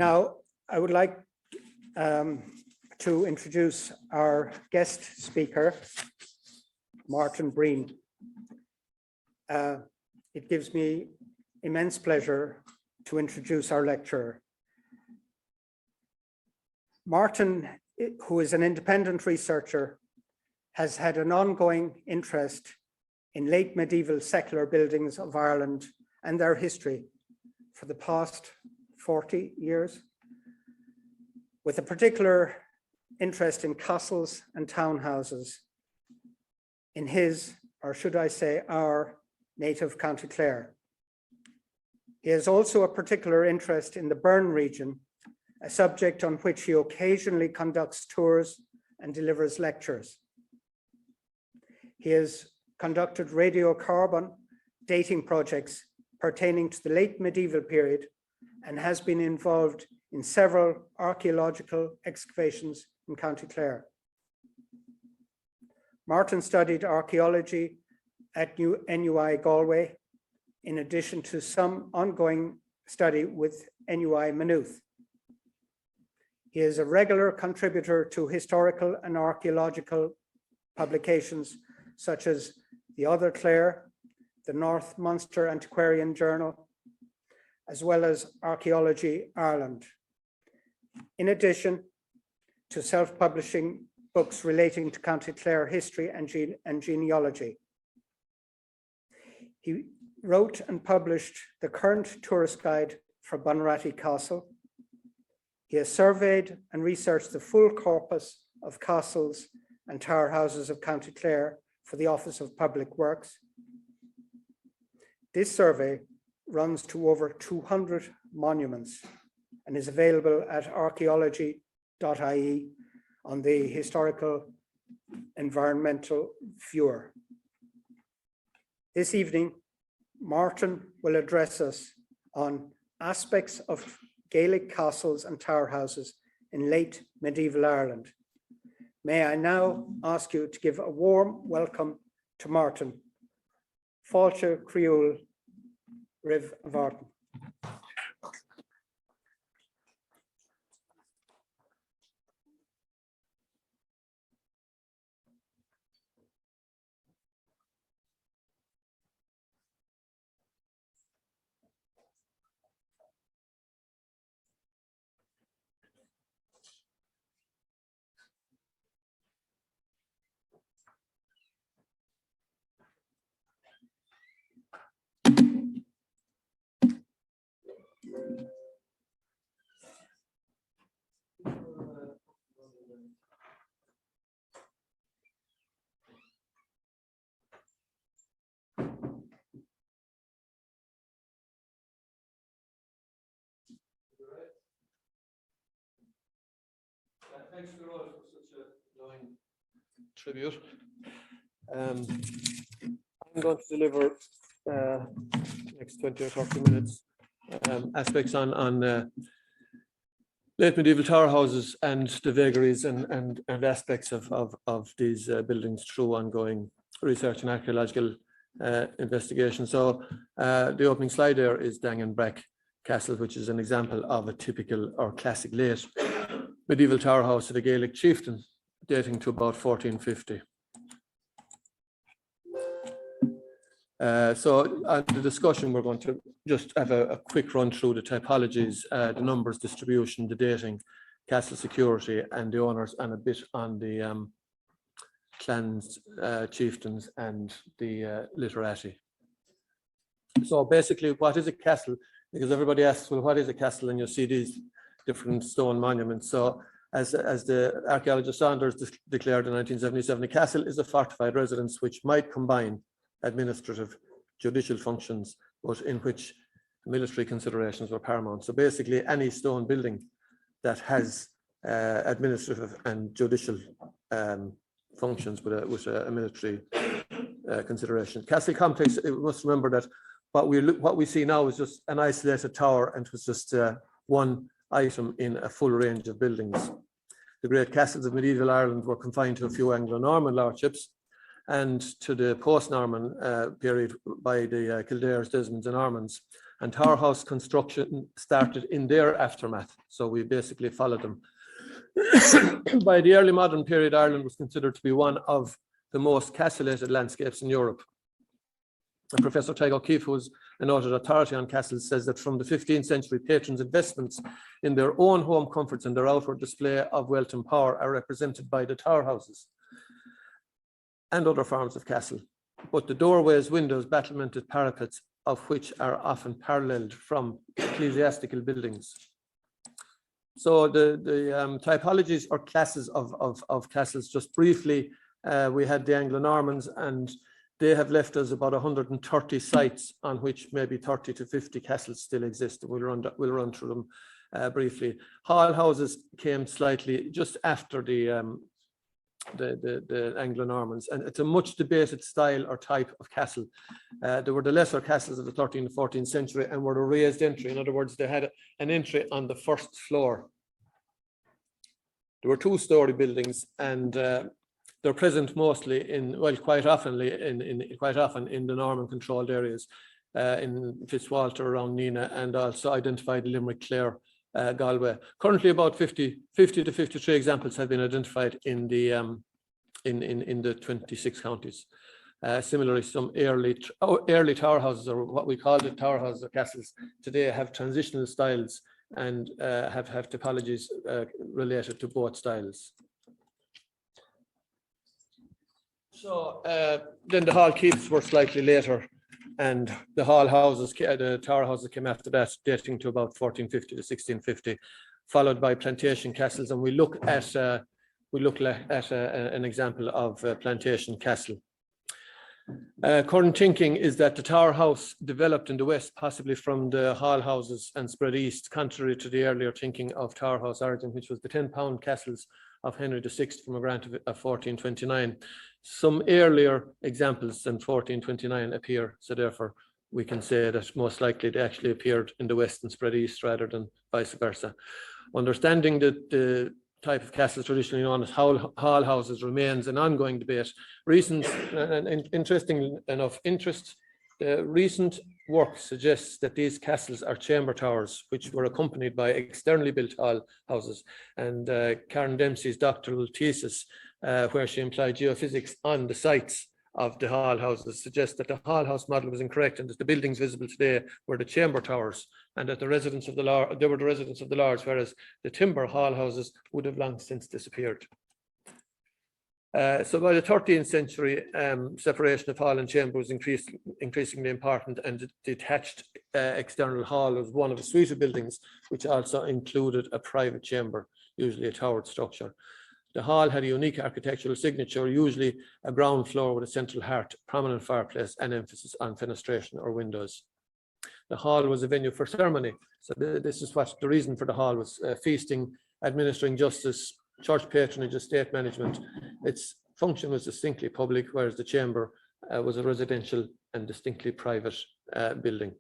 Now, I would like to introduce our guest speaker, Martin Breen. It gives me immense pleasure to introduce our lecturer. Martin, who is an independent researcher, has had an ongoing interest in late medieval secular buildings of Ireland and their history for the past 40 years, with a particular interest in castles and townhouses in his, or should I say our, native County Clare. He has also a particular interest in the Burn region, a subject on which he occasionally conducts tours and delivers lectures. He has conducted radiocarbon dating projects pertaining to the late medieval period and has been involved in several archaeological excavations in County Clare. Martin studied archaeology at NUI Galway, in addition to some ongoing study with NUI Maynooth. He is a regular contributor to historical and archaeological publications such as The Other Clare, the North Munster Antiquarian Journal, as well as Archaeology Ireland, in addition to self-publishing books relating to County Clare history and genealogy. He wrote and published the current tourist guide for Flaherty Castle. He has surveyed and researched the full corpus of castles and tower houses of County Clare for the Office of Public Works. This survey runs to over 200 monuments and is available at archaeology.ie on the Historical Environmental Viewer. This evening, Martin will address us on aspects of Gaelic castles and tower houses in late medieval Ireland. May I now ask you to give a warm welcome to Martin. Fáilte Criúil Riv Vartan. Thanks, Gearóid, for such a long tribute. I'm going to deliver next 20 or 30 minutes aspects on late medieval tower houses and the vagaries and aspects of these buildings through ongoing research and archaeological investigation. So the opening slide there is Donoghur Castle, which is an example of a typical or classic late medieval tower house of the Gaelic chieftain, dating to about 1450. So at the discussion, we're going to just have a quick run through the typologies, the numbers distribution, the dating, castle security, and the owners, and a bit on the clans, chieftains, and the literati. So basically, what is a castle? Because everybody asks, well, what is a castle? And you see these different stone monuments. So as the archaeologist Saunders declared in 1977, a castle is a fortified residence which might combine administrative, judicial functions, but in which military considerations were paramount. So basically, any stone building that has administrative and judicial functions with a military consideration. Castle complex, we must remember that what we see now is just an isolated tower, and it was just one item in a full range of buildings. The great castles of medieval Ireland were confined to a few Anglo-Norman lordships, and to the post-Norman period by the Kildares, Desmonds and Ormonds. And Tower House construction started in their aftermath, so we basically followed them. By the early modern period, Ireland was considered to be one of the most castellated landscapes in Europe. And Professor Teig O'Keefe, who is a noted authority on castles, says that from the 15th century, patrons' investments in their own home comforts and their outward display of wealth and power are represented by the tower houses and other forms of castle. But the doorways, windows, battlemented parapets of which are often paralleled from ecclesiastical buildings. So the typologies or classes of castles, just briefly, we had the Anglo-Normans, and they have left us about 130 sites on which maybe 30 to 50 castles still exist. We'll run through them briefly. Hall houses came slightly just after the Anglo-Normans, and it's a much debated style or type of castle. There were the lesser castles of the 13th and 14th century and were a raised entry. In other words, they had an entry on the first floor. There were two-story buildings, and they're present mostly in, well, quite often in the Norman-controlled areas, in Fitzwalter around Nina, and also identified Limerick, Clare, Galway. Currently, about 50 to 53 examples have been identified in the 26 counties. Similarly, some early tower houses, or what we call the tower houses or castles today, have transitional styles and have typologies related to both styles. So then the hall keeps were slightly later, and the hall houses, the tower houses came after that, dating to about 1450 to 1650, followed by plantation castles. And we look at an example of plantation castle. Current thinking is that the tower house developed in the west, possibly from the hall houses, and spread east, contrary to the earlier thinking of tower house origin, which was the 10-pound castles of Henry VI from a grant of 1429. Some earlier examples than 1429 appear, so therefore we can say that most likely they actually appeared in the west and spread east rather than vice versa. Understanding that the type of castle traditionally known as hall houses remains an ongoing debate. Recent recent work suggests that these castles are chamber towers, which were accompanied by externally built hall houses. And Karen Dempsey's doctoral thesis, where she implied geophysics on the sites of the hall houses, suggests that the hall house model was incorrect, and that the buildings visible today were the chamber towers, and that they were the residents of the lords, whereas the timber hall houses would have long since disappeared. So by the 13th century, separation of hall and chamber was increasingly important, and the detached external hall was one of a suite of buildings which also included a private chamber, usually a towered structure. The hall had a unique architectural signature, usually a ground floor with a central hearth, prominent fireplace, and emphasis on fenestration or windows. The hall was a venue for ceremony. So this is what the reason for the hall was: feasting, administering justice, church patronage, estate management. Its function was distinctly public, whereas the chamber was a residential and distinctly private building.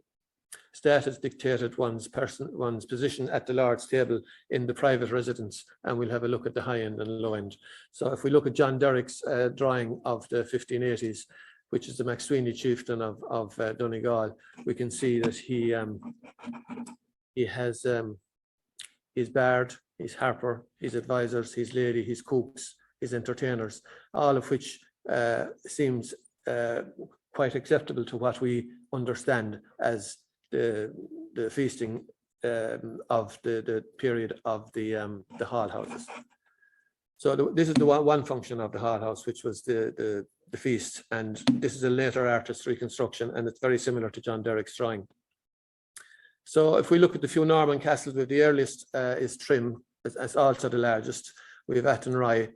Status dictated one's position at the Lord's table in the private residence, and we'll have a look at the high end and low end. So if we look at John Derrick's drawing of the 1580s, which is the McSweeney chieftain of Donegal, we can see that he has his bard, his harper, his advisors, his lady, his cooks, his entertainers, all of which seems quite acceptable to what we understand as the feasting of the period of the hall houses. So this is the one function of the hall house, which was the feast, and this is a later artist's reconstruction, and it's very similar to John Derrick's drawing. So if we look at the few Norman castles, the earliest is Trim, as also the largest. We have Athenry,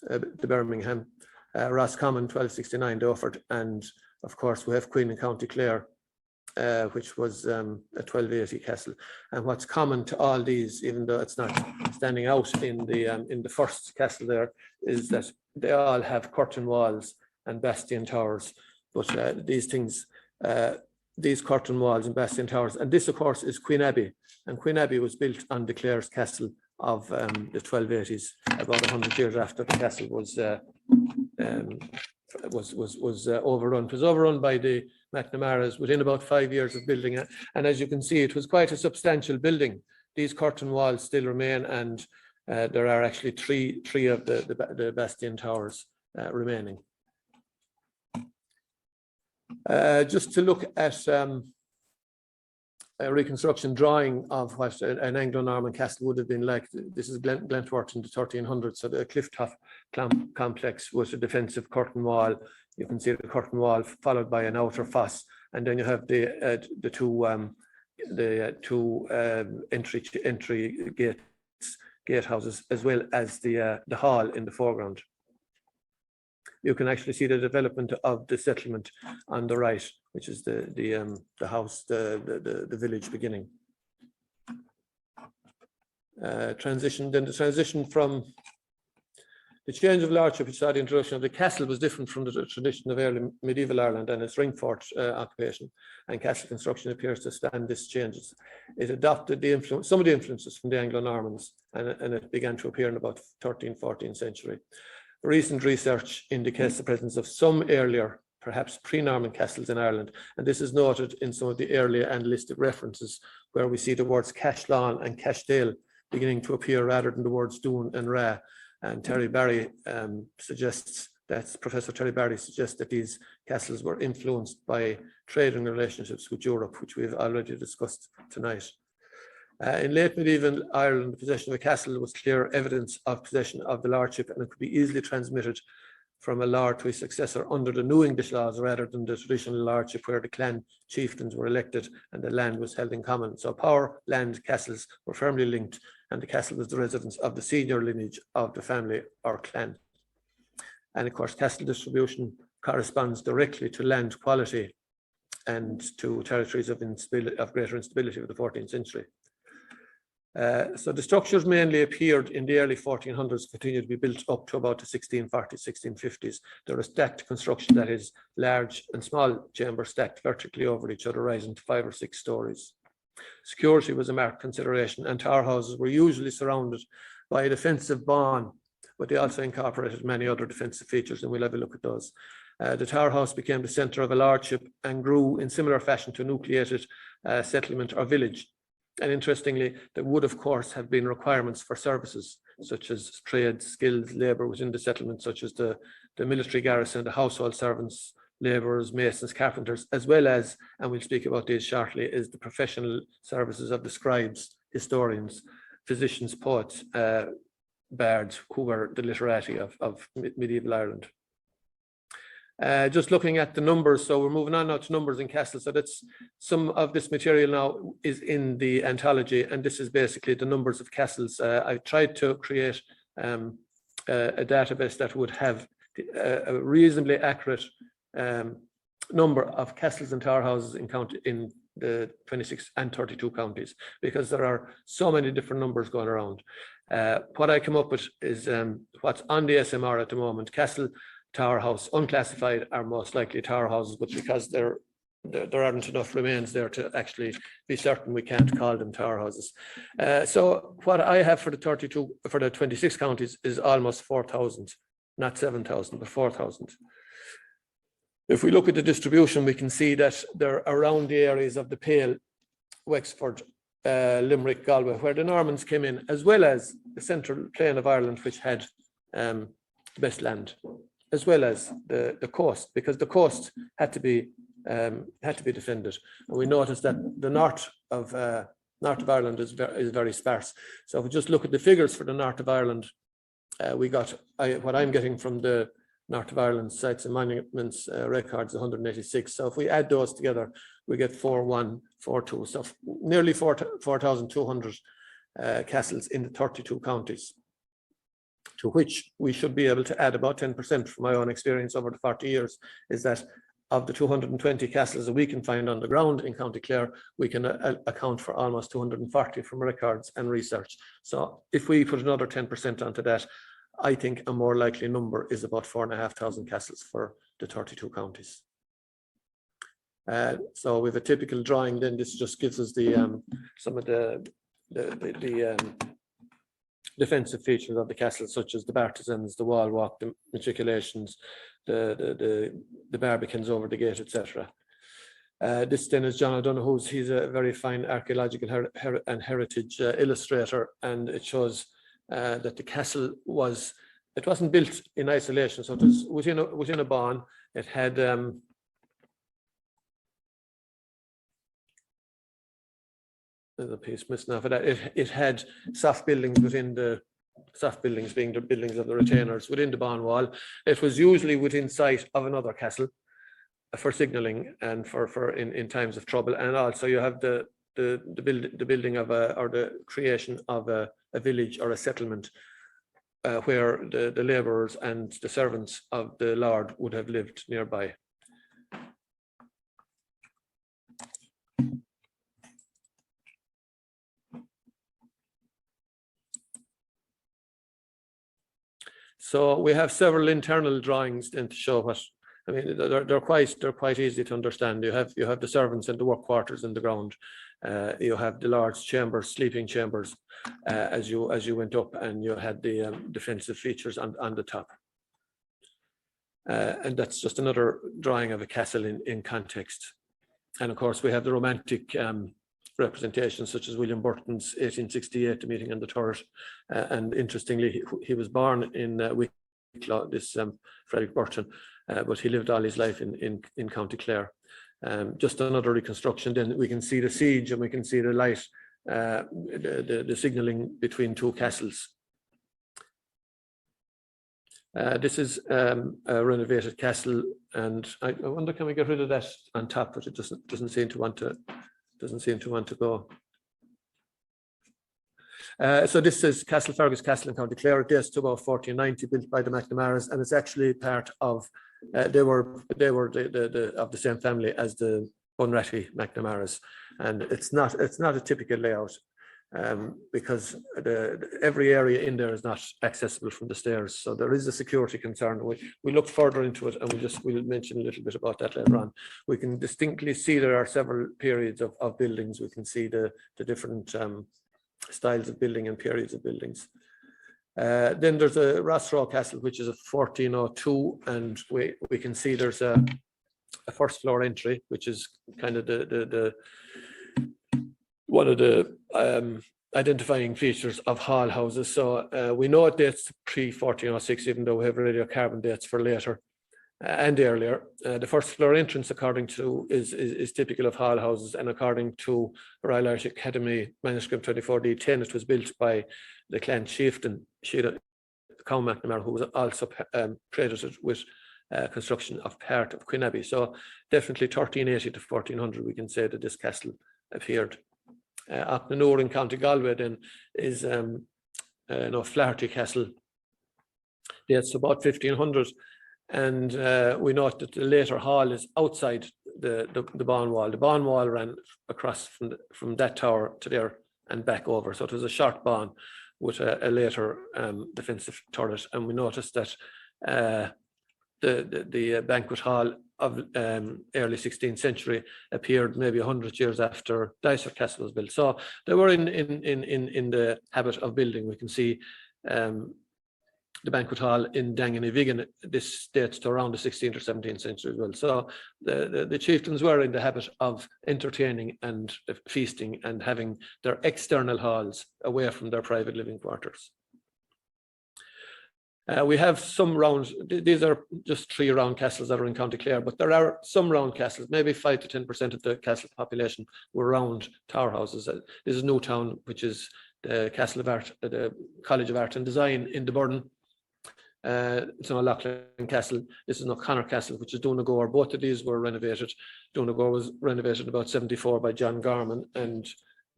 the Birmingham, Roscommon, 1269, Beaufort, and of course we have Queen and County Clare, which was a 1280 castle. And what's common to all these, even though it's not standing out in the first castle there, is that they all have curtain walls and bastion towers. But these things, these curtain walls and bastion towers, and this of course is Queen Abbey, and Queen Abbey was built on the Clare's Castle of the 1280s, about 100 years after the castle was was overrun. It was overrun by the McNamaras within about 5 years of building it. And as you can see, it was quite a substantial building. These curtain walls still remain, and there are actually three of the Bastion towers remaining. Just to look at a reconstruction drawing of what an Anglo-Norman castle would have been like. This is Glentworth in the 1300s. So the clifftop complex was a defensive curtain wall. You can see the curtain wall followed by an outer fosse, and then you have the two entry gatehouses, as well as the hall in the foreground. You can actually see the development of the settlement on the right, which is the house, the village beginning. The transition from the change of lordship, which saw the introduction of the castle, was different from the tradition of early medieval Ireland and its ring fort occupation, and castle construction appears to stand this changes. It adopted some of the influences from the Anglo-Normans, and it began to appear in about 13th, 14th century. Recent research indicates the presence of some earlier, perhaps pre-Norman castles in Ireland, and this is noted in some of the earlier annalistic references, where we see the words Cashlawn and Cashdale beginning to appear rather than the words Doon and Ra. And Terry Barry suggests that Professor Terry Barry suggests that these castles were influenced by trading relationships with Europe, which we've already discussed tonight. In late medieval Ireland, the possession of a castle was clear evidence of possession of the lordship, and it could be easily transmitted from a lord to his successor under the new English laws, rather than the traditional lordship where the clan chieftains were elected and the land was held in common. So power, land, castles were firmly linked, and the castle was the residence of the senior lineage of the family or clan. And of course, castle distribution corresponds directly to land quality and to territories of greater instability of the 14th century. So the structures mainly appeared in the early 1400s, continued to be built up to about the 1640s, 1650s. They're a stacked construction, that is, large and small chambers stacked vertically over each other, rising to 5 or 6 stories. Security was a marked consideration, and tower houses were usually surrounded by a defensive bawn, but they also incorporated many other defensive features, and we'll have a look at those. The tower house became the centre of a lordship and grew in similar fashion to a nucleated settlement or village. And interestingly, there would, of course, have been requirements for services such as trades, skills, labour within the settlement, such as the military garrison, the household servants, labourers, masons, carpenters, as well as, and we'll speak about these shortly, is the professional services of the scribes, historians, physicians, poets, bards, who were the literati of medieval Ireland. Just looking at the numbers, so we're moving on now to numbers in castles. So that's some of this material now is in the anthology, and this is basically the numbers of castles. I tried to create a database that would have a reasonably accurate number of castles and tower houses in the 26 and 32 counties, because there are so many different numbers going around. What I come up with is what's on the SMR at the moment. Castle, tower house, unclassified are most likely tower houses, but because there aren't enough remains there to actually be certain, we can't call them tower houses. So what I have for the 26 counties is almost 4,000, not 7,000, but 4,000. If we look at the distribution, we can see that they're around the areas of the Pale, Wexford, Limerick, Galway, where the Normans came in, as well as the central plain of Ireland, which had the best land, as well as the coast, because the coast had to be defended. And we noticed that the north of Ireland is very sparse. So if we just look at the figures for the north of Ireland, we got what I'm getting from the North of Ireland sites and monuments records, 186. So if we add those together, we get 4142. So nearly 4,200 castles in the 32 counties, to which we should be able to add about 10%. From my own experience over the 40 years, is that of the 220 castles that we can find on the ground in County Clare, we can account for almost 240 from records and research. So if we put another 10% onto that, I think a more likely number is about 4,500 castles for the 32 counties. So with a typical drawing, then this just gives us the some of the defensive features of the castle, such as the bartizans, the wall walk, the matriculations, the Barbicans over the gate, etc. This then is John O'Donoghue's. He's a very fine archaeological and heritage illustrator, and it shows that the castle wasn't built in isolation, so it was within a barn. It had there's a piece missing off of that. It had soft buildings within the soft buildings, being the buildings of the retainers within the barn wall. It was usually within sight of another castle for signalling and for in times of trouble. And also you have the building of or the creation of a village or a settlement where the labourers and the servants of the Lord would have lived nearby. So we have several internal drawings then to show what, I mean, they're quite easy to understand. You have the servants and the work quarters in the ground. You have the Lord's chambers, sleeping chambers, as you went up, and you had the defensive features on the top. And that's just another drawing of a castle in context. And of course, we have the romantic representations, such as William Burton's 1868, The Meeting on the Turret. And interestingly, he was born in Wicklow, this Frederick Burton, but he lived all his life in County Clare. Just another reconstruction. Then we can see the siege, and we can see the light, the signalling between two castles. This is a renovated castle, and I wonder, can we get rid of that on top? But it doesn't seem to want to go. So this is Castle Fergus Castle in County Clare. It dates to about 1490, built by the McNamara's, and it's actually part of. They were of the same family as the Bunratty McNamara's, and it's not a typical layout because every area in there is not accessible from the stairs. So there is a security concern. We looked further into it, and we'll mention a little bit about that later on. We can distinctly see there are several periods of buildings. We can see the different styles of building and periods of buildings. Then there's a Rostral Castle, which is a 1402, and we can see there's a first floor entry, which is kind of the one of the identifying features of hall houses. So we know it dates pre-1406, even though we have radiocarbon dates for later and earlier. The first floor entrance, according to, is typical of hall houses, and according to Royal Irish Academy manuscript 24D10, it was built by the clan chieftain, Count McNamara, who was also credited with construction of part of Queen Abbey. So definitely 1380 to 1400, we can say that this castle appeared. Up the north in County Galway then is Flaherty Castle. Dates about 1500, and we note that the later hall is outside the barn wall. The barn wall ran across from that tower to there and back over, so it was a short barn with a later defensive turret. And we noticed that the banquet hall of early 16th century appeared maybe 100 years after Donoghur Castle was built. So they were in the habit of building. We can see the banquet hall in Danganny-Vigan. This dates to around the 16th or 17th century as well. So the chieftains were in the habit of entertaining and feasting and having their external halls away from their private living quarters. We have some round, these are just 3 round castles that are in County Clare, but there are some round castles, maybe 5 to 10% of the castle population were round tower houses. This is Newtown, which is the Castle of Art, the College of Art and Design in the Burden. It's an Loughlin Castle. This is O'Connor Castle, which is Donegal. Both of these were renovated. Donegal was renovated in about 74 by John Garman, and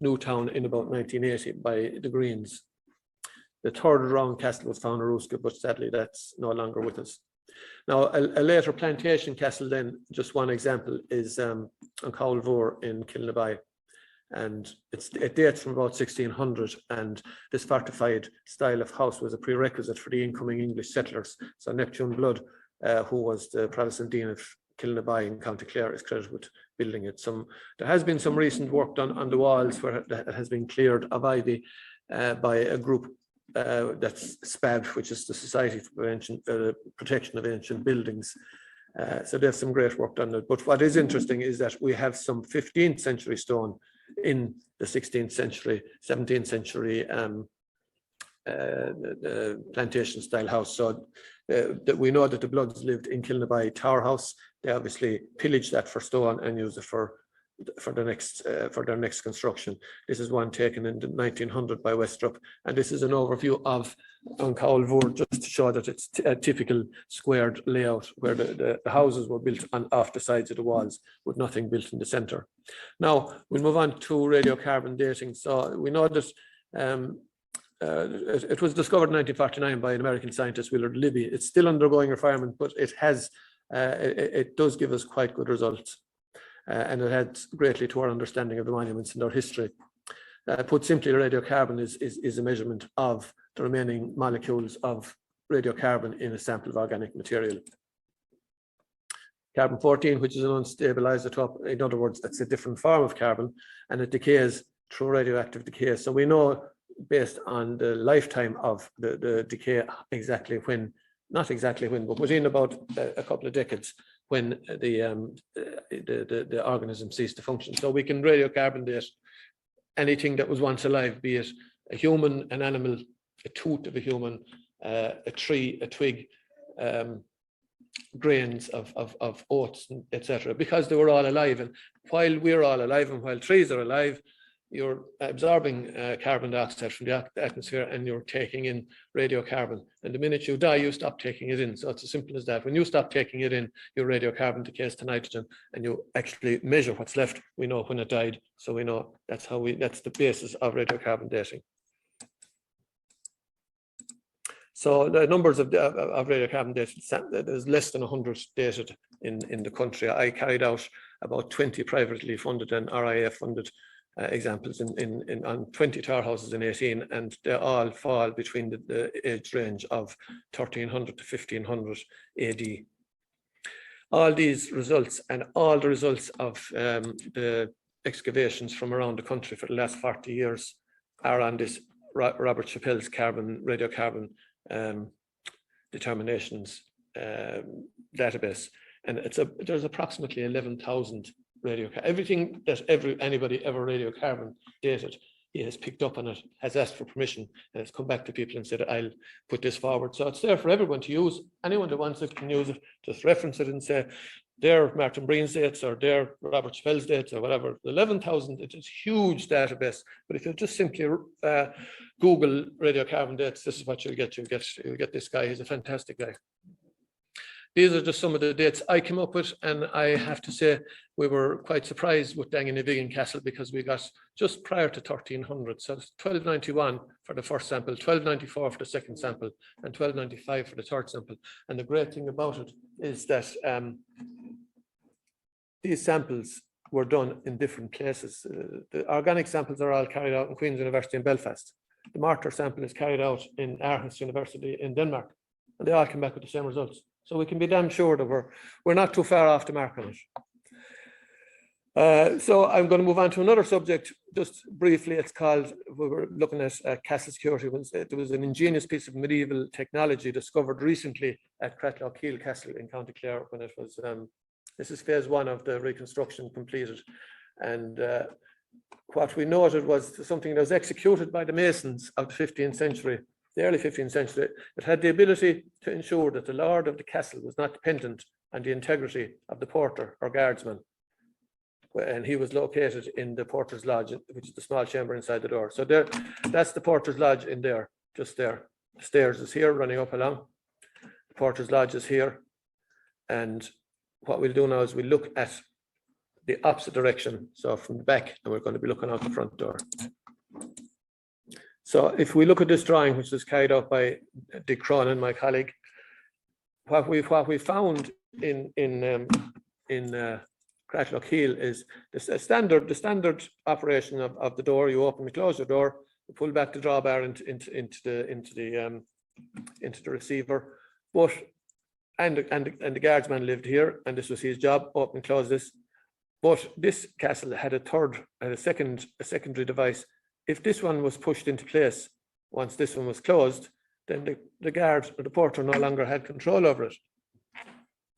Newtown in about 1980 by the Greens. The third round castle was found in Ruska, but sadly that's no longer with us. Now, a later plantation castle then, just one example, is on Cowlvore in Kilnaby. And it dates from about 1600, and this fortified style of house was a prerequisite for the incoming English settlers. So Neptune Blood, who was the Protestant Dean of Kilnaby in County Clare, is credited with building it. There has been some recent work done on the walls where it has been cleared of ivy by a group that's SPAB, which is the Society for Protection of Ancient Buildings. So they have some great work done. But what is interesting is that we have some 15th century stone in the 16th century, 17th century plantation style house. So that we know that the Bloods lived in Kilnaby Tower House. They obviously pillaged that for stone and used it for their next construction. This is one taken in 1900 by Westrup, and this is an overview of Uncowlvore, just to show that it's a typical squared layout where the houses were built on off the sides of the walls with nothing built in the center. Now we'll move on to radiocarbon dating. So we know that it was discovered in 1949 by an American scientist, Willard Libby. It's still undergoing refinement, but it does give us quite good results. And it adds greatly to our understanding of the monuments and their history. Put simply, radiocarbon is a measurement of the remaining molecules of radiocarbon in a sample of organic material. Carbon-14, which is an unstable isotope, in other words, that's a different form of carbon, and it decays through radioactive decay. So we know, based on the lifetime of the decay, exactly when, not exactly when, but within about a couple of decades, when the organism ceased to function. So we can radiocarbon date anything that was once alive, be it a human, an animal, a tooth of a human, a tree, a twig, grains of oats, etc., because they were all alive. And while we're all alive and while trees are alive, you're absorbing carbon dioxide from the atmosphere and you're taking in radiocarbon. And the minute you die, you stop taking it in. So it's as simple as that. When you stop taking it in, your radiocarbon decays to nitrogen, and you actually measure what's left. We know when it died. So we know that's the basis of radiocarbon dating. So the numbers of radiocarbon dating, there's less than 100 dated in the country. I carried out about 20 privately funded and RIA funded examples on 20 tower houses in 18, and they all fall between the age range of 1300 to 1500 AD. All these results and all the results of the excavations from around the country for the last 40 years are on this Robert Chappell's radiocarbon determinations database, and there's approximately 11,000 everything that anybody ever radiocarbon dated, he has picked up on it, has asked for permission, and has come back to people and said, I'll put this forward. So it's there for everyone to use. Anyone that wants it can use it, just reference it and say, their Martin Breen's dates or their Robert Chappell's dates or whatever. 11,000, it's a huge database. But if you just simply Google radiocarbon dates, this is what you'll get. You'll get this guy. He's a fantastic guy. These are just some of the dates I came up with, and I have to say we were quite surprised with Donoghur Castle because we got just prior to 1300. So it's 1291 for the first sample, 1294 for the second sample, and 1295 for the third sample. And the great thing about it is that these samples were done in different places. The organic samples are all carried out in Queen's University in Belfast. The mortar sample is carried out in Aarhus University in Denmark, and they all come back with the same results. So we can be damn sure that we're not too far off the mark on it. So I'm going to move on to another subject just briefly. It's called, we were looking at castle security. There was an ingenious piece of medieval technology discovered recently at Rostral Castle in County Clare when it was, this is phase 1 of the reconstruction completed. And what we noted was something that was executed by the masons of the 15th century. The early 15th century, it had the ability to ensure that the lord of the castle was not dependent on the integrity of the porter or guardsman. And he was located in the porter's lodge, which is the small chamber inside the door. So there, that's the porter's lodge in there, just there. The stairs is here, running up along. The porter's lodge is here. And what we'll do now is we'll look at the opposite direction. So from the back, and we're going to be looking out the front door. So if we look at this drawing, which was carried out by Dick Cronin, my colleague, what we found in Cratlock is the standard operation of the door. You open and close the door, you pull back the drawbar into the receiver. But and the guardsman lived here, and this was his job: open and close this. But this castle had a secondary device. If this one was pushed into place, once this one was closed, then the guard or the porter no longer had control over it.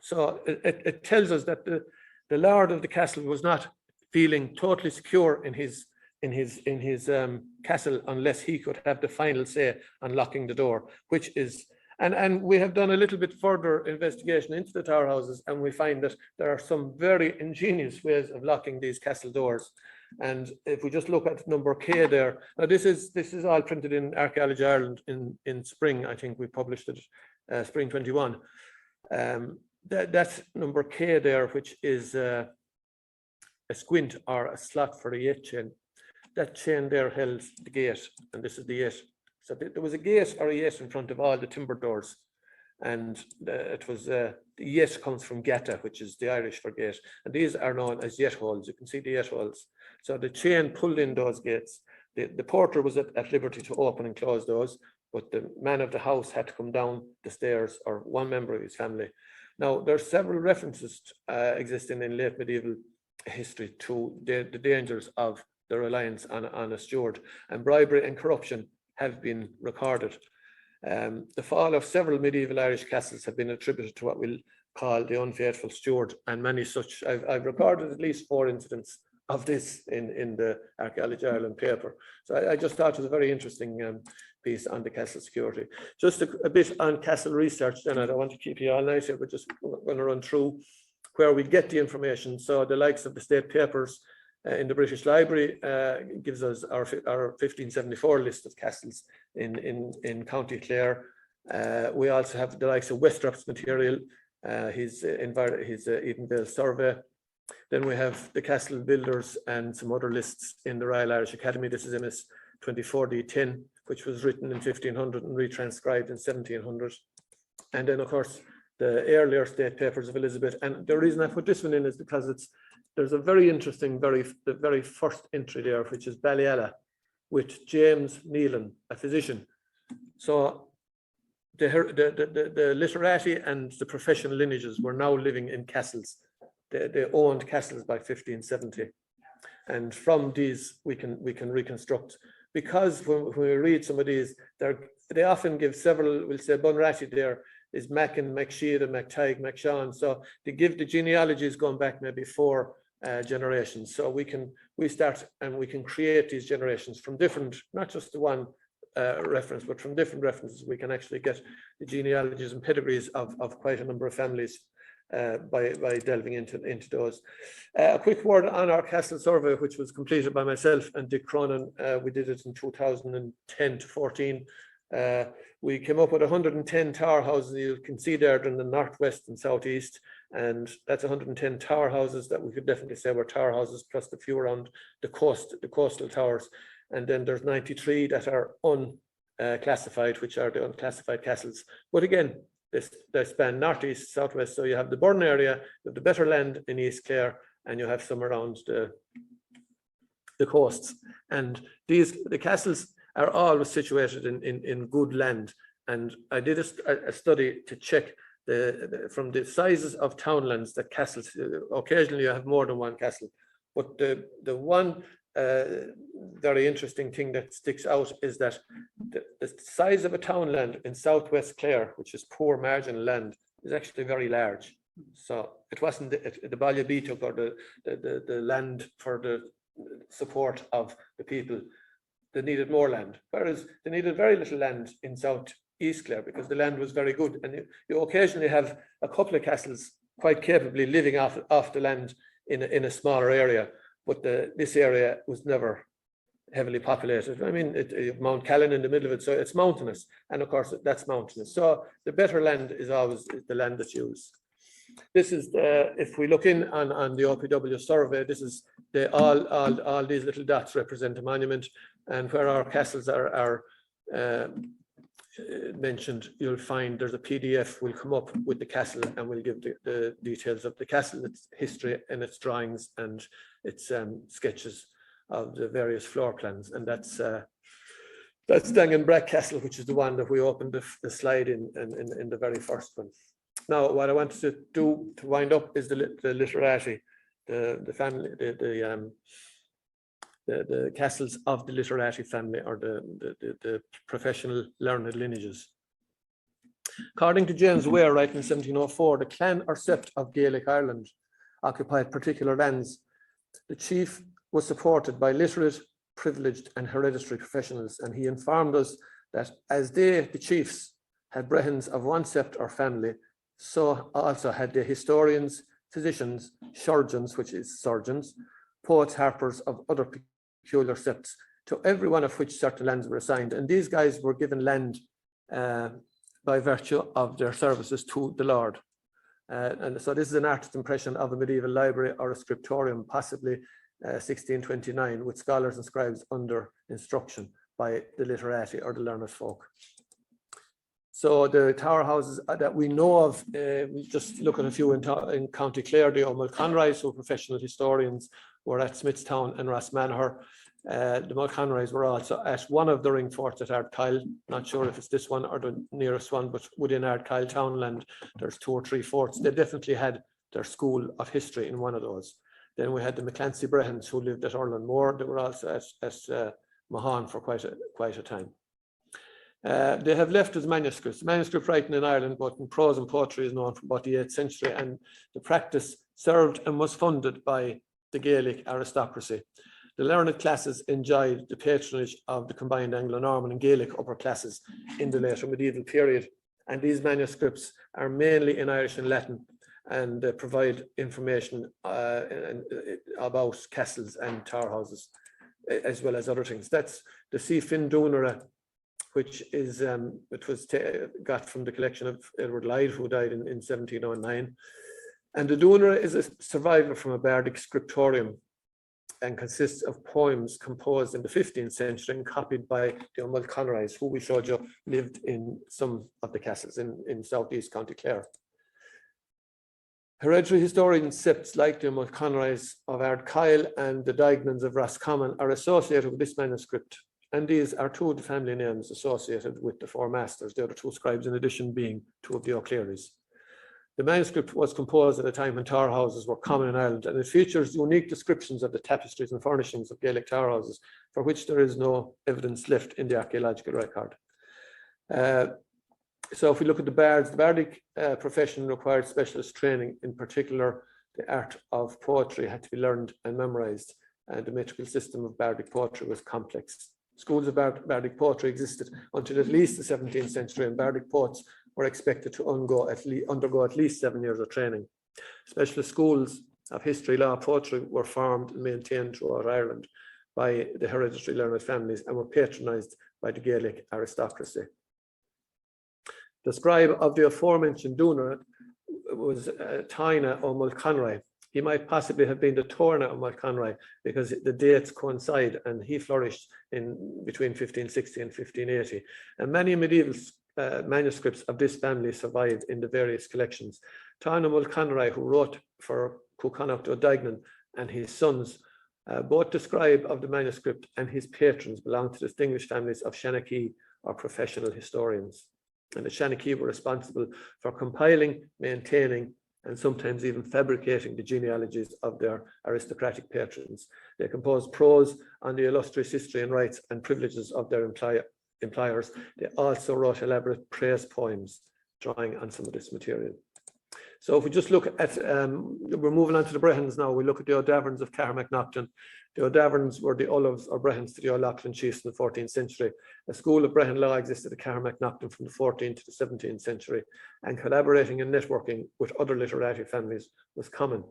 So it tells us that the lord of the castle was not feeling totally secure in his castle unless he could have the final say on locking the door, which is, and we have done a little bit further investigation into the Tower Houses, and we find that there are some very ingenious ways of locking these castle doors. And if we just look at number K there, now this is all printed in Archaeology Ireland in spring. I think we published it spring 21. That's number K there, which is a squint or a slot for a gate chain. That chain there held the gate, and this is the gate. So there was a gate or a gate in front of all the timber doors, and it was the gate comes from gata, which is the Irish for gate, and these are known as yet holes. You can see the yet holes. So the chain pulled in those gates. The porter was at liberty to open and close those, but the man of the house had to come down the stairs, or one member of his family. Now, there are several references existing in late medieval history to the dangers of the reliance on a steward, and bribery and corruption have been recorded. The fall of several medieval Irish castles have been attributed to what we'll call the unfaithful steward, and many such. I've recorded at least 4 incidents of this in the Archaeology Ireland paper. So I just thought it was a very interesting piece on the castle security. Just a bit on castle research, then I don't want to keep you all night here, but just going to run through where we get the information. So the likes of the state papers in the British Library gives us our 1574 list of castles in County Clare. We also have the likes of Westrop's material, his Edenvale survey. Then we have the castle builders and some other lists in the Royal Irish Academy. This is MS 24D10, which was written in 1500 and retranscribed in 1700. And then, of course, the earlier state papers of Elizabeth. And the reason I put this one in is because there's a very interesting, the very first entry there, which is Ballyalla, with James Nealon, a physician. So the literati and the professional lineages were now living in castles. They owned castles by 1570, and from these we can reconstruct. Because when we read some of these, they often give several. We'll say Bunratty there is Mackin, McSheed, and McTighe, McShawn. So they give the genealogies going back maybe 4 generations. So we can create these generations from different, not just the one reference, but from different references. We can actually get the genealogies and pedigrees of quite a number of families. By delving into those. A quick word on our castle survey, which was completed by myself and Dick Cronin. We did it in 2010 to 14. We came up with 110 tower houses. You can see there in the northwest and southeast, and that's 110 tower houses that we could definitely say were tower houses, plus the few around the coastal towers. And then there's 93 that are unclassified, which are the unclassified castles. But again, they span northeast, southwest. So you have the Burn area, you have the better land in East Clare, and you have some around the coasts. And the castles are always situated in good land. And I did a study to check from the sizes of townlands that castles. Occasionally you have more than one castle, but the one very interesting thing that sticks out is that the size of a townland in southwest Clare, which is poor marginal land, is actually very large. So it wasn't the Ballybeatok or the land for the support of the people. They needed more land, whereas they needed very little land in southeast Clare because the land was very good. And you occasionally have a couple of castles quite capably living off the land in a smaller area. But this area was never heavily populated. I mean, Mount Callan in the middle of it, so it's mountainous. And of course, that's mountainous. So the better land is always the land that's used. This is if we look in on the RPW survey, this is all these little dots represent a monument, and where our castles are mentioned, you'll find there's a PDF will come up with the castle, and we'll give the details of the castle, its history and its drawings and its sketches of the various floor plans. And that's Danganbrack Castle, which is the one that we opened the slide in the very first one. Now, what I wanted to do to wind up is the literati, the family, the the castles of the literati family, or the professional learned lineages. According to James Ware, writing in 1704, the clan or sept of Gaelic Ireland occupied particular lands. The chief was supported by literate, privileged and hereditary professionals, and he informed us that as they, the chiefs, had brehons of one sept or family, so also had they historians, physicians, surgeons, which is surgeons, poets, harpers of other peculiar septs, to every one of which certain lands were assigned. And these guys were given land by virtue of their services to the Lord. And so this is an artist's impression of a medieval library or a scriptorium, possibly 1629, with scholars and scribes under instruction by the literati or the learned folk. So the tower houses that we know of, we just look at a few in County Clare, the Mulconroys, who are professional historians, were at Smithstown and Rosmanaher. The Mulconroys were also at one of the ring forts at Ardkyle. Not sure if it's this one or the nearest one, but within Ardkyle townland, there's 2 or 3 forts. They definitely had their school of history in one of those. Then we had the McClancy Brehons, who lived at Orlandmore. They were also at Mahon for quite a time. They have left us manuscripts. Manuscript writing in Ireland, both in prose and poetry, is known from about the 8th century, and the practice served and was funded by the Gaelic aristocracy. The learned classes enjoyed the patronage of the combined Anglo-Norman and Gaelic upper classes in the later medieval period, and these manuscripts are mainly in Irish and Latin, and provide information about castles and tower houses, as well as other things. That's the Sifin Dunera, which is got from the collection of Edward Lyde, who died in 1709. And the Dunera is a survival from a bardic scriptorium and consists of poems composed in the 15th century and copied by the Mulconroys, who we showed you lived in some of the castles in southeast County Clare. Hereditary historians septs like the Mulconroys of Ardkyle and the Dignans of Roscommon are associated with this manuscript, and these are 2 of the family names associated with the 4 masters, the other 2 scribes in addition being 2 of the O'Clearys. The manuscript was composed at a time when tower houses were common in Ireland, and it features unique descriptions of the tapestries and furnishings of Gaelic tower houses, for which there is no evidence left in the archaeological record. So if we look at the bards, the bardic profession required specialist training. In particular, the art of poetry had to be learned and memorized, and the metrical system of bardic poetry was complex. Schools of bardic poetry existed until at least the 17th century, and bardic poets were expected to undergo at least 7 years of training. Specialist schools of history, law, poetry were formed and maintained throughout Ireland by the hereditary learned families and were patronised by the Gaelic aristocracy. The scribe of the aforementioned Dunera was Taina O Mulconroy. He might possibly have been the Torna of Mulconroy because the dates coincide, and he flourished in between 1560 and 1580. And many medieval manuscripts of this family survive in the various collections. Taina Mulconroy, who wrote for Cúchonairt O'Dignan, and his sons, both the scribe of the manuscript and his patrons, belong to distinguished families of Shanachie, or professional historians. And the Shanachie were responsible for compiling, maintaining, and sometimes even fabricating the genealogies of their aristocratic patrons. They composed prose on the illustrious history and rights and privileges of their employers. They also wrote elaborate praise poems drawing on some of this material. So if we just look at, we're moving on to the Brehons now, we look at the O'Daverns of McNaughton. The O'Daverns were the Olives or Brehons to the O'Loughlin chiefs in the 14th century. A school of Brehon law existed at McNaughton from the 14th to the 17th century, and collaborating and networking with other literary families was common.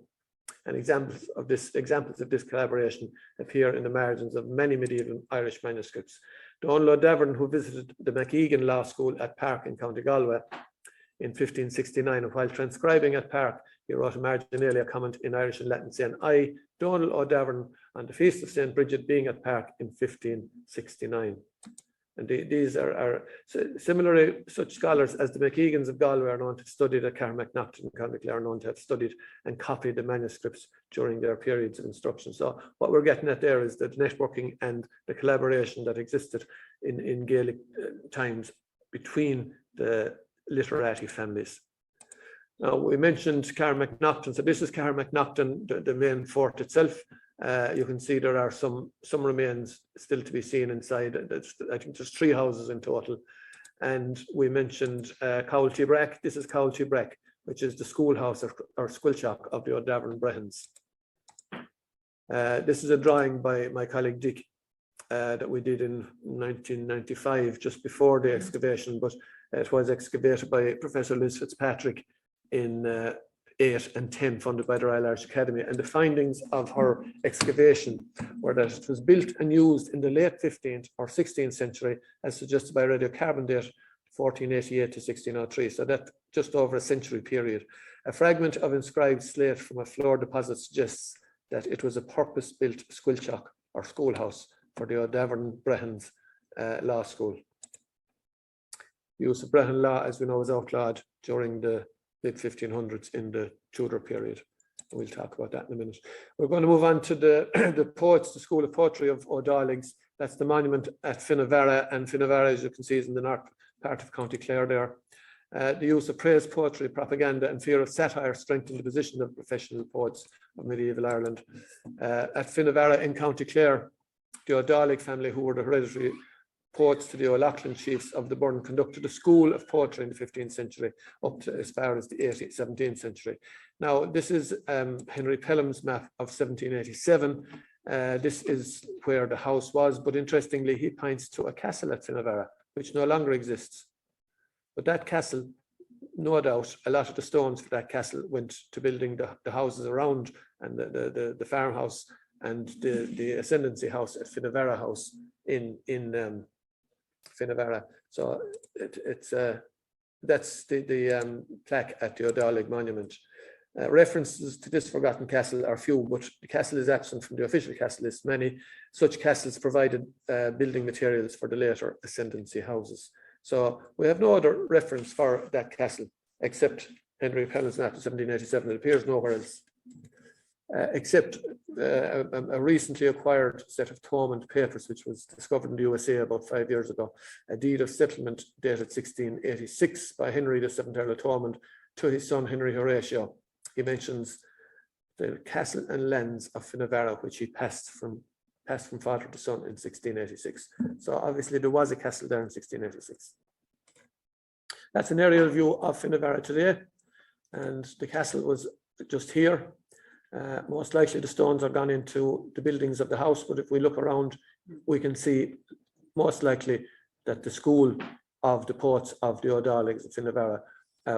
And examples of this collaboration appear in the margins of many medieval Irish manuscripts. Donal O'Davern, who visited the McEgan Law School at Park in County Galway in 1569, and while transcribing at Park, he wrote a marginalia comment in Irish and Latin saying, I, Donal O'Davern, on the feast of St. Bridget, being at Park in 1569. And these are similarly, such scholars as the McEgans of Galway are known to have studied at McNaughton and County Clare, are known to have studied and copied the manuscripts during their periods of instruction. So what we're getting at there is the networking and the collaboration that existed in Gaelic times between the literati families. Now, we mentioned McNaughton. So this is McNaughton, the main fort itself. You can see there are some remains still to be seen inside. I think there's 3 houses in total. And we mentioned Coulty Brack. This is Coulty Brack, which is the schoolhouse or Squilchock of the O'Davern Brehons. This is a drawing by my colleague Dick that we did in 1995, just before the excavation, but it was excavated by Professor Liz Fitzpatrick in 8 and 10, funded by the Royal Irish Academy. And the findings of her excavation were that it was built and used in the late 15th or 16th century, as suggested by radiocarbon date 1488 to 1603. So that just over a century period. A fragment of inscribed slate from a floor deposit suggests that it was a purpose-built Squilchock or schoolhouse for the O'Davern Brehons law school. The use of Brehon law, as we know, was outlawed during the mid-1500s in the Tudor period. We'll talk about that in a minute. We're going to move on to the poets, the School of Poetry of O'Donnell's. That's the monument at Finnevara, and Finnevara, as you can see, is in the north part of County Clare there. The use of praise poetry, propaganda, and fear of satire strengthened the position of professional poets of medieval Ireland. At Finnevara in County Clare, the O'Donnell family, who were the hereditary poets to the O'Loughlin chiefs of the Burn, conducted a school of poetry in the 15th century up to as far as the 17th century. Now, this is Henry Pelham's map of 1787. This is where the house was, but interestingly, he points to a castle at Finnevara, which no longer exists. But that castle, no doubt, a lot of the stones for that castle went to building the houses around, and the farmhouse and the ascendancy house at Finnevara House in Finnevara. So that's the plaque at the O'Donnell Monument. References to this forgotten castle are few, but the castle is absent from the official castle list. Many such castles provided building materials for the later ascendancy houses. So we have no other reference for that castle except Henry Pelham's map of 1787. It appears nowhere else, except a recently acquired set of Torment Papers, which was discovered in the USA about 5 years ago. A deed of settlement dated 1686 by Henry VII, Earl of Torment, to his son Henry Horatio. He mentions the castle and lands of Finnevara, which he passed from father to son in 1686. So obviously there was a castle there in 1686. That's an aerial view of Finnevara today, and the castle was just here. Most likely the stones are gone into the buildings of the house, but if we look around, we can see most likely that the school of the poets of the O'Donnells of Finnevara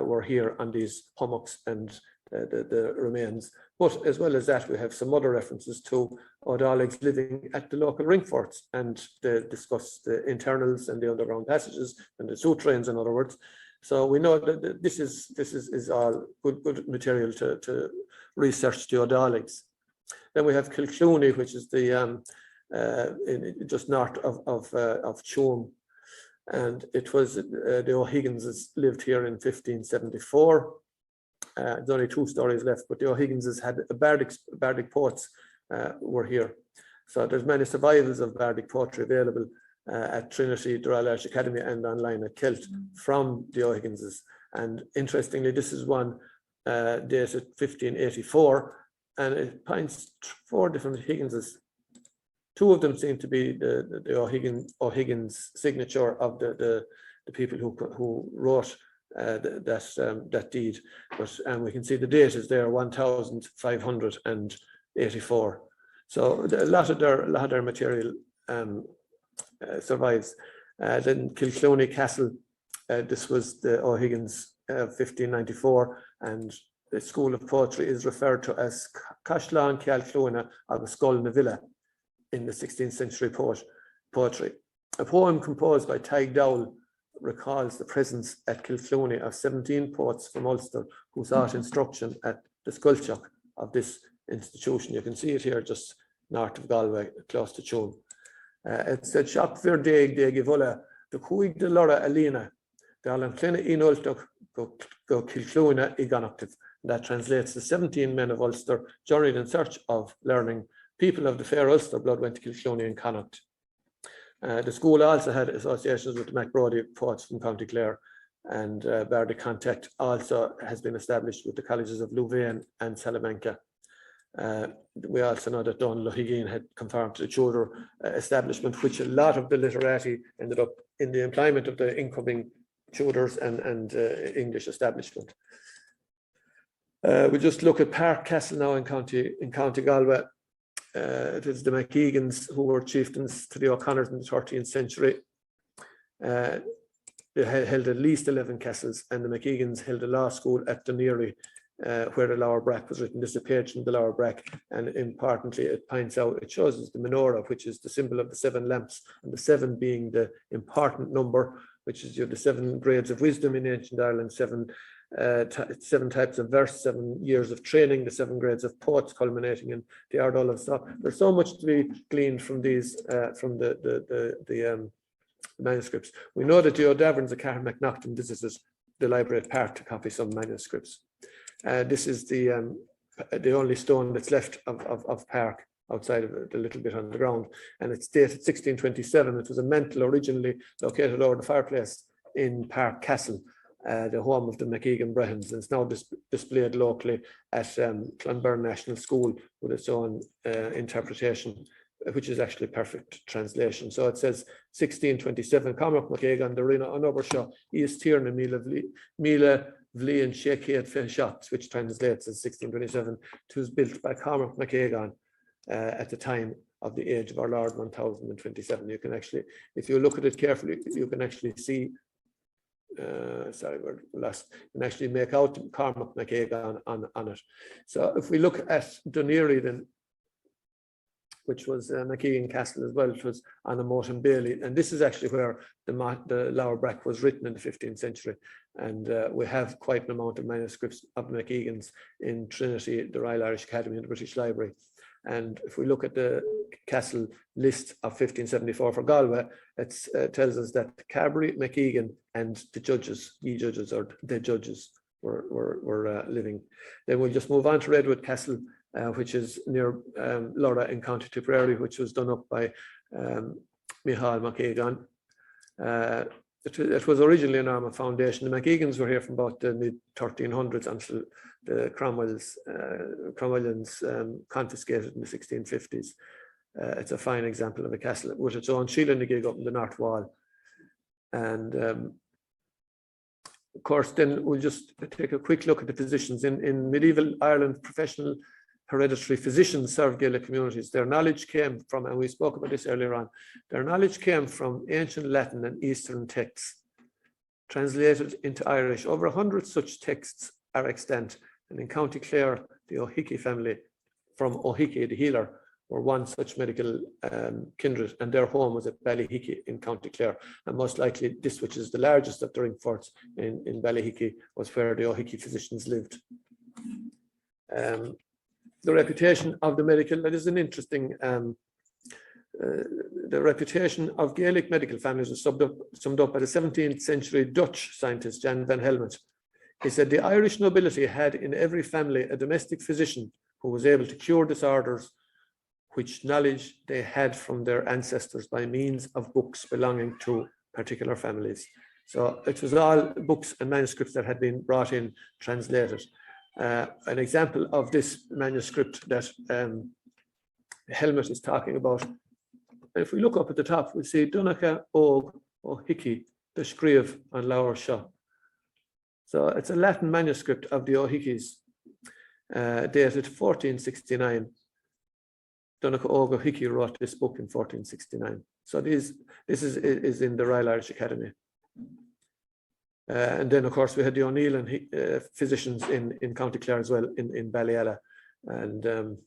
were here on these hummocks and the remains. But as well as that, we have some other references to O'Donnells living at the local ring forts, and they discuss the internals and the underground passages and the zoo trains, in other words. So we know that this is all good material to research the O'Donnells. Then we have Killclooney, which is the just north of Tuam, and it was the O'Higginses lived here in 1574. There's only 2 stories left, but the O'Higginses had bardic poets were here. So there's many survivals of bardic poetry available at Trinity, the Royal Irish Academy, and online at Celt from the O'Higginses. And interestingly, this is one dated 1584, and it points 4 different Higginses. 2 of them seem to be the O'Higgins signature of the people who wrote that deed, and we can see the date is there, 1584. So a lot of their material survives. Then Killclooney Castle, this was the O'Higgins 1594, and the school of poetry is referred to as Cashlan Killclooney agus Scoil na Villa in the 16th century poetry. A poem composed by Tig Dowell recalls the presence at Killclooney of 17 poets from Ulster who sought instruction at the Squilchock of this institution. You can see it here just north of Galway, close to Tuam. It said, Shock vir deig Vola, the Cuig de Lora Alina, the Alan Clina Inultuk go Killclooney Iganoctive. That translates to 17 men of Ulster journeyed in search of learning. People of the fair Ulster blood went to Killclooney and Connacht. The school also had associations with the MacBrody poets from County Clare, and bardic contact also has been established with the colleges of Louvain and Salamanca. We also know that Donal O'Higgins had confirmed to the Tudor establishment, which a lot of the literati ended up in the employment of the incoming Tudors and English establishment. We just look at Park Castle now in County Galway. It is the McEgans who were chieftains to the O'Connors in the 13th century. They held at least 11 castles, and the McEgans held a law school at the Niro, where the Lower Brack was written. This is a page from the Lower Brack, and importantly, it points out, it shows us the menorah, which is the symbol of the 7 lamps, and the 7 being the important number, which is the 7 grades of wisdom in ancient Ireland, 7 types of verse, 7 years of training, the 7 grades of poets culminating in the Ardol of. So there's so much to be gleaned from these, from the manuscripts. We know that the O'Daverns of Katharine McNaughton visited the library at Park to copy some manuscripts. This is the only stone that's left of Park outside of it, a little bit on the ground, and it's dated 1627. It was a mantle originally located over the fireplace in Park Castle, the home of the McEgan Brehons, and it's now displayed locally at Clonberne National School with its own interpretation, which is actually perfect translation. So it says 1627, Cormac McGegan, the Rina on Obershaw, East Tierna, Mila Vli and Shekiat Feshots, which translates as 1627. It was built by Cormac McGegan at the time of the age of our Lord 1027. You can actually, if you look at it carefully, you can actually see, sorry, we're lost. You can actually make out Cormac McGegan on it. So if we look at Doneary, then, which was McEgan Castle as well, it was on a moat in Bailey, and this is actually where the Lower Brack was written in the 15th century, and we have quite an amount of manuscripts of McEgans in Trinity, the Royal Irish Academy, and the British Library. And if we look at the castle list of 1574 for Galway, it tells us that Carbery, McEgan, and the judges, were living. Then we'll just move on to Redwood Castle, which is near Laura in County Tipperary, which was done up by Micheál McEgan. It was originally an Armagh foundation. The McEgans were here from about the mid-1300s until the Cromwellians confiscated in the 1650s. It's a fine example of a castle with its own Sheila-na-gig up in the north wall. And of course, then we'll just take a quick look at the physicians. In medieval Ireland, professional hereditary physicians served Gaelic communities. Their knowledge came from, and we spoke about this earlier on, their knowledge came from ancient Latin and Eastern texts translated into Irish. Over 100 such texts are extant. And in County Clare, the O'Hickey family from O'Hickey, the healer, were one such medical kindred, and their home was at Ballyhickey in County Clare. And most likely this, which is the largest of the ring forts in Ballyhickey, was where the O'Hickey physicians lived. The reputation of the medical, that is an interesting, the reputation of Gaelic medical families was summed up by the 17th century Dutch scientist Jan van Helmont. He said the Irish nobility had in every family a domestic physician who was able to cure disorders which knowledge they had from their ancestors by means of books belonging to particular families. So it was all books and manuscripts that had been brought in, translated. An example of this manuscript that Helmut is talking about, if we look up at the top, we see Donoghur Ó Ceallaigh, the Scribes on Lower Shaw. So it's a Latin manuscript of the O'Hickeys, dated 1469. Donoghur Ó Ceallaigh wrote this book in 1469. So this is in the Royal Irish Academy. And then, of course, we had the O'Neill and physicians in County Clare as well, in Ballyella, and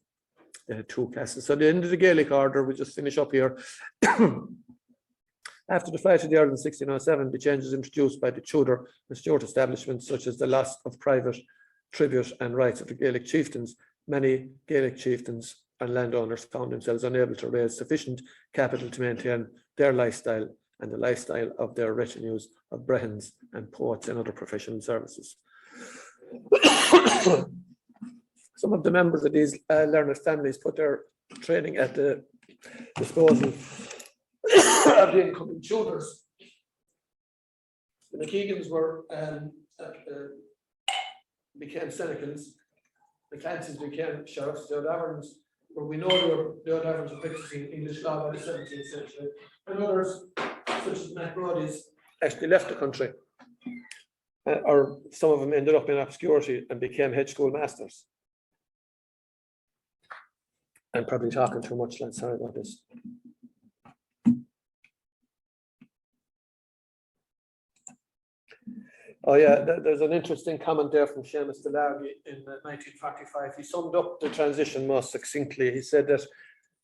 they had 2 castles. So the end of the Gaelic Order, we just finish up here. After the Flight of the Earl in 1607, the changes introduced by the Tudor and Stuart establishments, such as the loss of private tribute and rights of the Gaelic chieftains, many Gaelic chieftains and landowners found themselves unable to raise sufficient capital to maintain their lifestyle and the lifestyle of their retinues of brehons and poets and other professional services. Some of the members of these learned families put their training at the disposal of the incoming tutors. The McEgans were became Senecans, The Clancys became sheriffs. The O'Daverns, where we know the O'Daverns were practicing English law by the 17th century, and others, such as McBrody's, actually left the country, or some of them ended up in obscurity and became head school masters. I'm probably talking too much, lads. Sorry about this. Oh yeah, there's an interesting comment there from Seamus Delargy in 1945. He summed up the transition most succinctly. He said that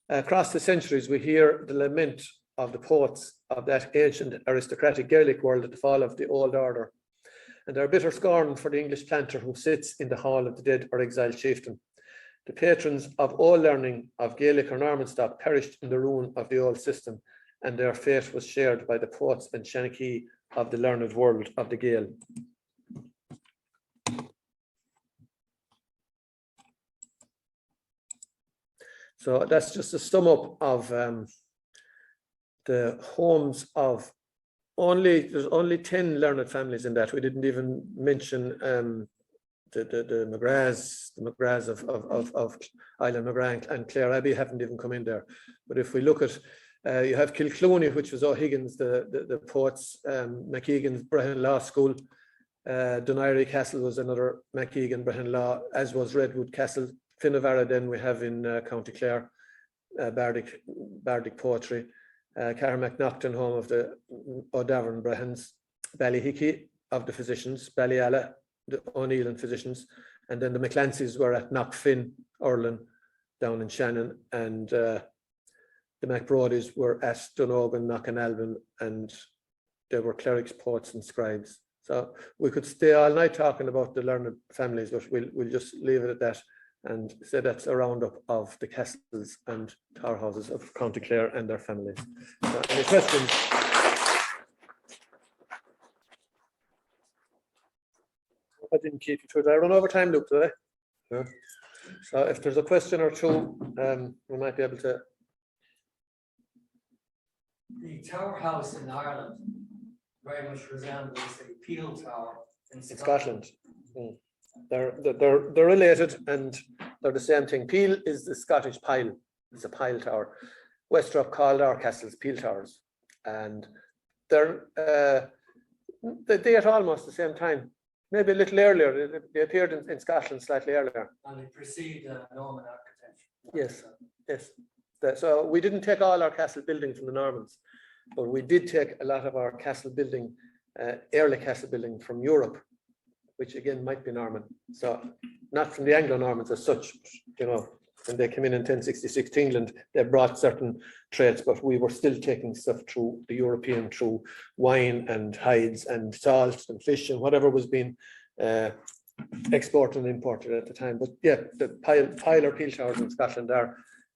across the centuries we hear the lament of the poets of that ancient aristocratic Gaelic world at the fall of the old order, and their bitter scorn for the English planter who sits in the hall of the dead or exiled chieftain. The patrons of all learning of Gaelic or Norman stock perished in the ruin of the old system, and their fate was shared by the poets and Shanachie of the learned world of the Gael. So that's just a sum up of the homes of there's only 10 learned families in that. We didn't even mention the McGraths of Island McGrath and Clare Abbey haven't even come in there. But if we look at you have Killclooney, which was O'Higgins, the poets, McEgan's Brehon Law School. Donoghur Castle was another McEgan Brehon Law, as was Redwood Castle. Finnevara then we have in County Clare, Bardic Poetry. McNaughton, home of the O'Davern Brehons. Ballyhickey of the physicians. Ballyalla, the O'Neill and physicians. And then the McClancys were at Knockfin, Orlin, down in Shannon. And the McBrodys were at Donoghur, Knockanalbin, and they were clerics, poets, and scribes. So we could stay all night talking about the learned families, but we'll just leave it at that and say that's a roundup of the castles and Towerhouses of County Clare and their families. So any questions? I didn't keep you to it. I run over time, Luke, did I? No. So if there's a question or two, we might be able to. The Tower House in Ireland very much resembles the Peel Tower in Scotland. They're related and they're the same thing. Peel is the Scottish pile. It's a pile tower. Westrop called our castles Peel Towers, and they date almost the same time. Maybe a little earlier. They appeared in Scotland slightly earlier. And they precede Norman architecture. Yes, yes. So we didn't take all our castle building from the Normans, but we did take a lot of our castle building, early castle building from Europe, which again might be Norman. So not from the Anglo-Normans as such, you know, when they came in 1066 to England, they brought certain traits, but we were still taking stuff through the European, through wine and hides and salt and fish and whatever was being exported and imported at the time. But yeah, the pile or peel towers in Scotland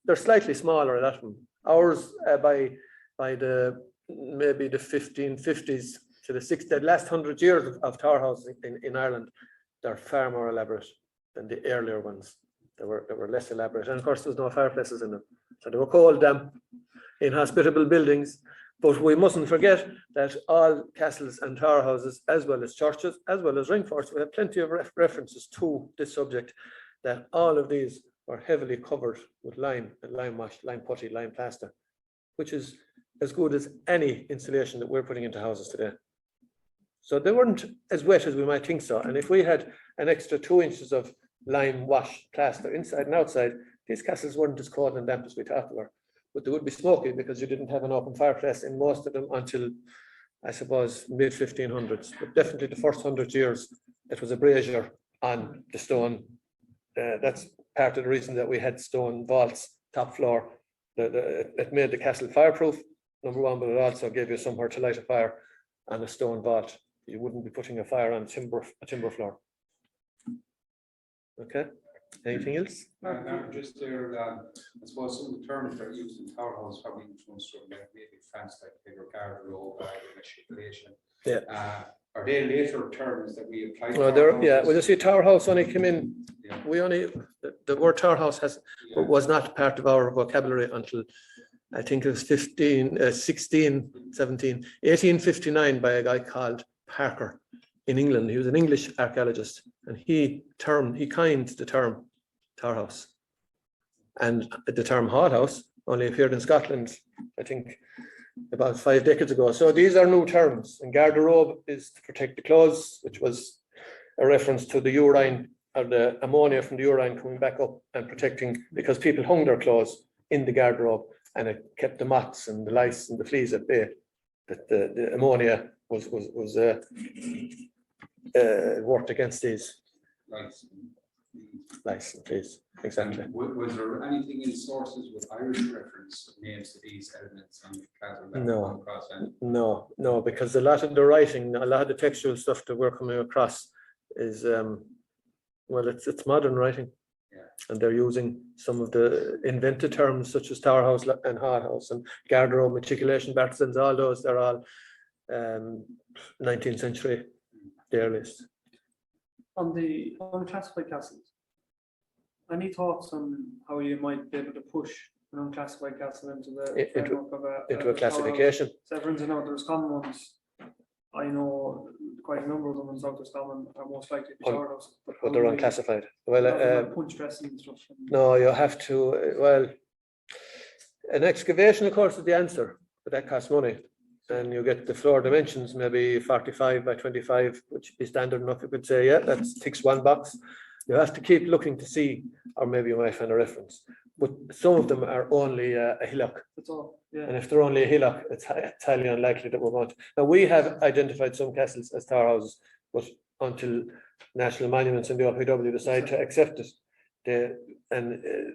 they're slightly smaller, a lot of them. Ours by the maybe the 1550s to the last 100 years of tower houses in Ireland, they're far more elaborate than the earlier ones. They were less elaborate, and of course there's no fireplaces in them, so they were cold, damp, inhospitable buildings. But we mustn't forget that all castles and tower houses, as well as churches, as well as ring forts, we have plenty of references to this subject, that all of these were heavily covered with lime and lime wash, lime putty, lime plaster, which is as good as any insulation that we're putting into houses today. So they weren't as wet as we might think so. And if we had an extra 2 inches of lime wash plaster inside and outside, these castles weren't as cold and damp as we thought they were. But they would be smoky because you didn't have an open fireplace in most of them until, I suppose, mid-1500s. But definitely the first 100 years, it was a brazier on the stone. That's part of the reason that we had stone vaults, top floor. It made the castle fireproof, number one, but it also gave you somewhere to light a fire on a stone vault. You wouldn't be putting a fire on a timber floor. Okay, anything else? Just there, I suppose some of the terms that are used in Tower House probably influenced from maybe France, like Gaelic Order, manipulation. Yeah. Are they later terms that we apply? Well, yeah, well, you see, Tower House only came in. Yeah. The word Tower House was not part of our vocabulary until I think it was 1859 by a guy called Parker in England. He was an English archaeologist, and he coined the term Tower House. And the term hot house only appeared in Scotland, I think, about 5 decades ago. So these are new terms. And garderobe is to protect the clothes, which was a reference to the urine or the ammonia from the urine coming back up and protecting, because people hung their clothes in the garderobe and it kept the moths and the lice and the fleas at bay. That the ammonia was worked against these lice and fleas. Exactly. Was there anything in sources with Irish reference names to these elements on the castle? No, because a lot of the writing, a lot of the textual stuff that we're coming across is, well, it's modern writing. Yeah. And they're using some of the invented terms such as Tower House and Hot House and garderobe, matriculation, partisans, all those, they're all 19th century, the earliest. On the unclassified castles, any thoughts on how you might be able to push an unclassified castle into the framework of a classification? So everyone's know there's common ones. I know quite a number of them in South Scotland are most likely to be Tower House, But they're unclassified. Well, punch dressing and stuff. no, you have to, well, an excavation, of course, is the answer, but that costs money. And you get the floor dimensions, maybe 45 by 25, which is standard enough. You could say, yeah, that ticks one box. You have to keep looking to see, or maybe you might find a reference. But some of them are only a hillock. That's all. Yeah. And if they're only a hillock, it's highly unlikely that we want. Now, we have identified some castles as tower houses, but until National Monuments and the RPW decide to accept it,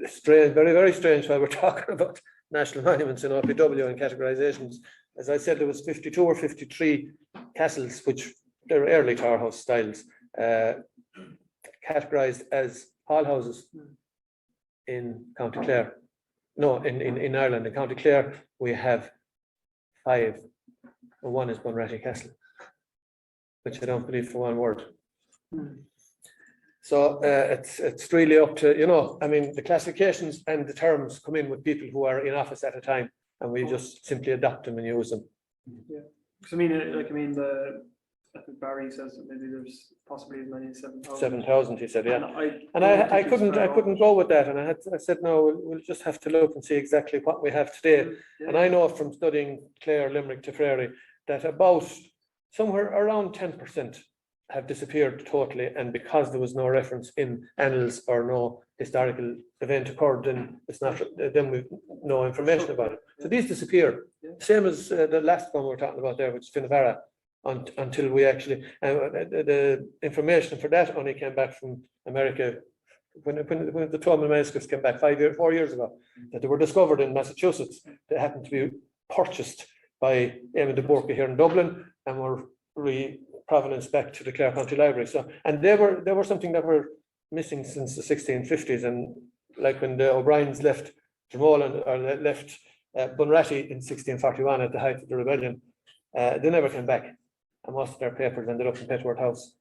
strange, very, very strange while we're talking about National Monuments and RPW and categorizations. As I said, there was 52 or 53 castles, which they're early tower house styles, categorized as hall houses in County Clare. No, in Ireland. In County Clare, we have 5. And one is Radiocarbon Castle, which I don't believe for one word. So it's really up to, I mean, the classifications and the terms come in with people who are in office at a time, and we just simply adopt them and use them. Yeah, because I think Barry says that maybe there's possibly as many as 7,000. 7,000, he said, yeah. And I couldn't go with that, and I said no. We'll just have to look and see exactly what we have today. Yeah. And I know from studying Clare, Limerick, Tipperary that about somewhere around 10% have disappeared totally, and because there was no reference in annals or no historical event occurred, then we've no information about it. So these disappear. Yeah. Same as the last one we were talking about there, which is Finnevara, until we actually the information for that only came back from America when the Torment manuscripts came back 4 years ago, that they were discovered in Massachusetts. They happened to be purchased by Eamon de Burke here in Dublin and were provenance back to the Clare County Library. So, and they were something that were missing since the 1650s. And like when the O'Briens left Dromoland or left Bunratty in 1641 at the height of the rebellion, they never came back. And most of their papers ended up in Petworth House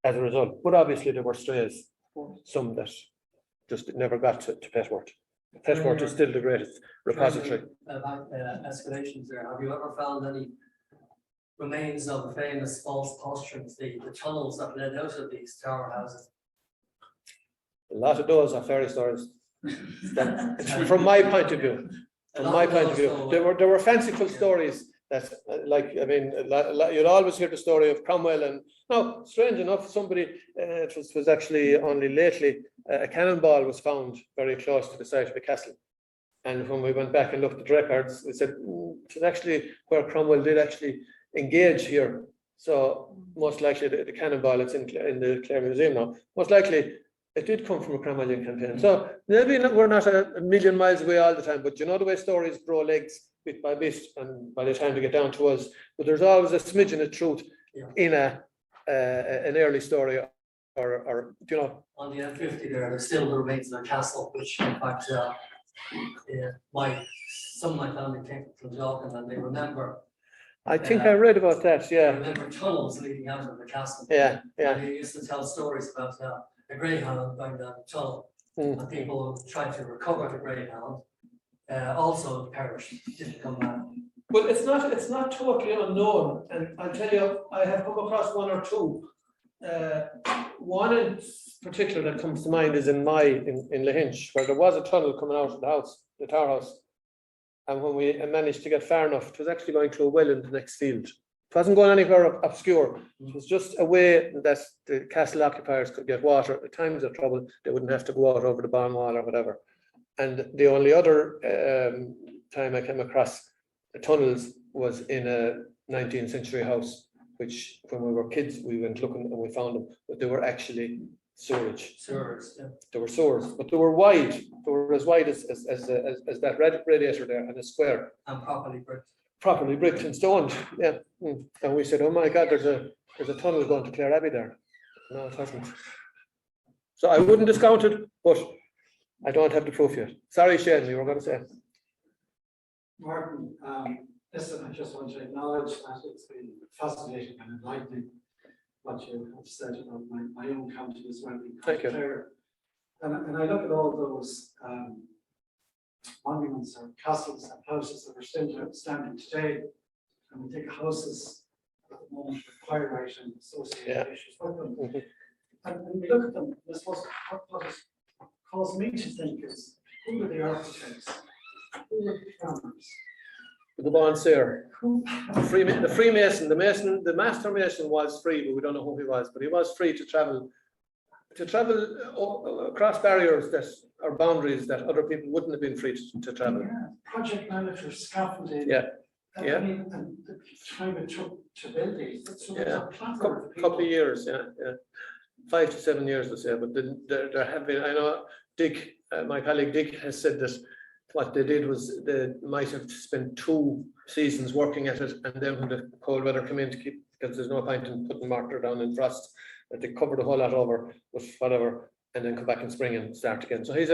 as a result. But obviously there were strays, some that just never got to Petworth. Petworth is still the greatest repository. About excavations there, have you ever found any remains of the famous false postumes, the tunnels that led out of these tower houses? A lot of those are fairy stories. From my point of view, there were fanciful stories that, you'll always hear the story of Cromwell. And now, strange enough, somebody, it was actually only lately, a cannonball was found very close to the site of the castle. And when we went back and looked at the records, we said it's actually where Cromwell did actually engage here. So most likely the cannonball that's in the Clare Museum now, most likely it did come from a Cromwellian campaign. So maybe we're not a million miles away all the time, but you know the way stories grow legs bit by bit, and by the time they get down to us, but there's always a smidgen of truth in an early story, or on the M50 there's still the remains of a castle, which in fact some of my family came from Donoghur, and they remember. I think I read about that. I Yeah. remember tunnels leading out of the castle. Yeah. And they used to tell stories about a greyhound going down the tunnel, and people tried to recover the greyhound. Also perished, didn't come back. Well, it's not totally unknown, and I'll tell you, I have come across one or two One in particular that comes to mind is in Lahinch, where there was a tunnel coming out of the house, the tower house. And when we managed to get far enough, it was actually going through a well in the next field. It wasn't going anywhere obscure. It was just a way that the castle occupiers could get water. At times of trouble, they wouldn't have to go out over the barn wall or whatever. And the only other time I came across the tunnels was in a 19th century house, which when we were kids, we went looking and we found them, but they were actually sewerage. Sewers, yeah. They were sewers, but they were wide. They were as wide as that radiator there, and a square. And properly bricked. Properly bricked and stoned, yeah. And we said, oh my God, there's a tunnel going to Clare Abbey there. No, it hasn't. So I wouldn't discount it, but I don't have the proof yet. Sorry, Shane, you were going to say. Martin, listen, I just want to acknowledge that it's been fascinating and enlightening what you have said about my own county as well. Thank you. Clare. And I look at all those monuments or castles and houses that are still standing today, and we take houses at the moment with fire right and associated issues with them. And we look at them, I suppose what has caused me to think is, who were the architects? Who were the planners? The bond sayer, the Freemason, the master mason was free, but we don't know who he was, but he was free to travel across barriers that are boundaries that other people wouldn't have been free to travel. Yeah, project manager, scaffolding. Yeah. I mean, and the time it took to build these, that's Yeah. a platform. Couple of years, yeah. 5 to 7 years, let's say, but there have been, I know Dick, my colleague Dick has said that what they did was they might have spent 2 seasons working at it, and then when the cold weather came in to keep, because there's no point in putting mortar down in frost, that they covered the whole lot over with whatever, and then come back in spring and start again. So he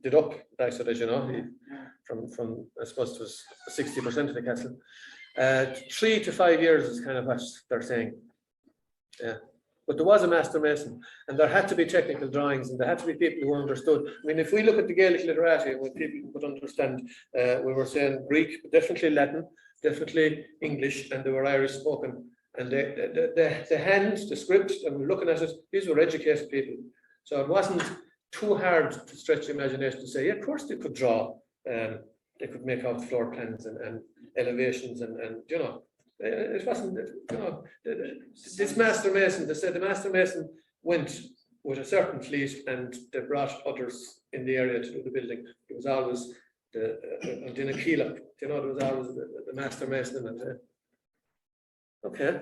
did up, I said, as you know, from I suppose it was 60% of the castle. 3 to 5 years is kind of what they're saying. Yeah. But there was a master mason, and there had to be technical drawings, and there had to be people who understood. I mean, if we look at the Gaelic literati, when people could understand, we were saying Greek, but definitely Latin, definitely English, and they were Irish spoken. And the hand, the script, and we're looking at it, these were educated people. So it wasn't too hard to stretch the imagination to say, yeah, of course they could draw, they could make out floor plans and elevations, and you know. It wasn't, you know, this master mason, they said the master mason went with a certain fleet and they brought others in the area to do the building. It was always the Dinakila, you know, there was always the master mason in it. Okay.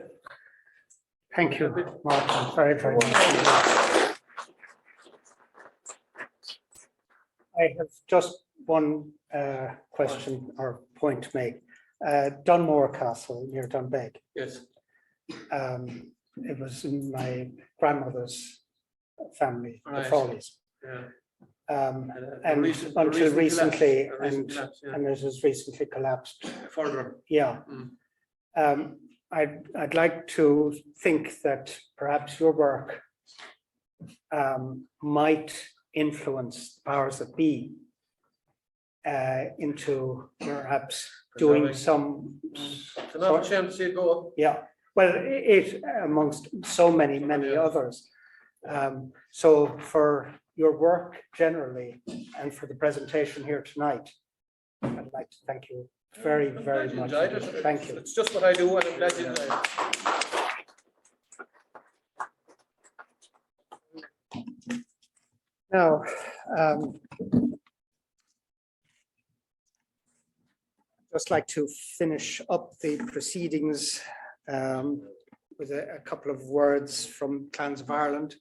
Thank you, Martin, very, very much. I have just one question or point to make. Donoghur Castle near Dunbeg. Yes. It was in my grandmother's family, the Right. Frawleys. Yeah. And Until until recently, and yeah. it has recently collapsed. Further. Yeah. I'd like to think that perhaps your work might influence the powers that be into perhaps doing some. It's an opportunity to see it go up. Yeah, well, it amongst so many others. So for your work generally and for the presentation here tonight, I'd like to thank you very, very much. Thank you. It's just what I do, and I'm glad you enjoyed it. Now, just like to finish up the proceedings with a couple of words from Clans of Ireland.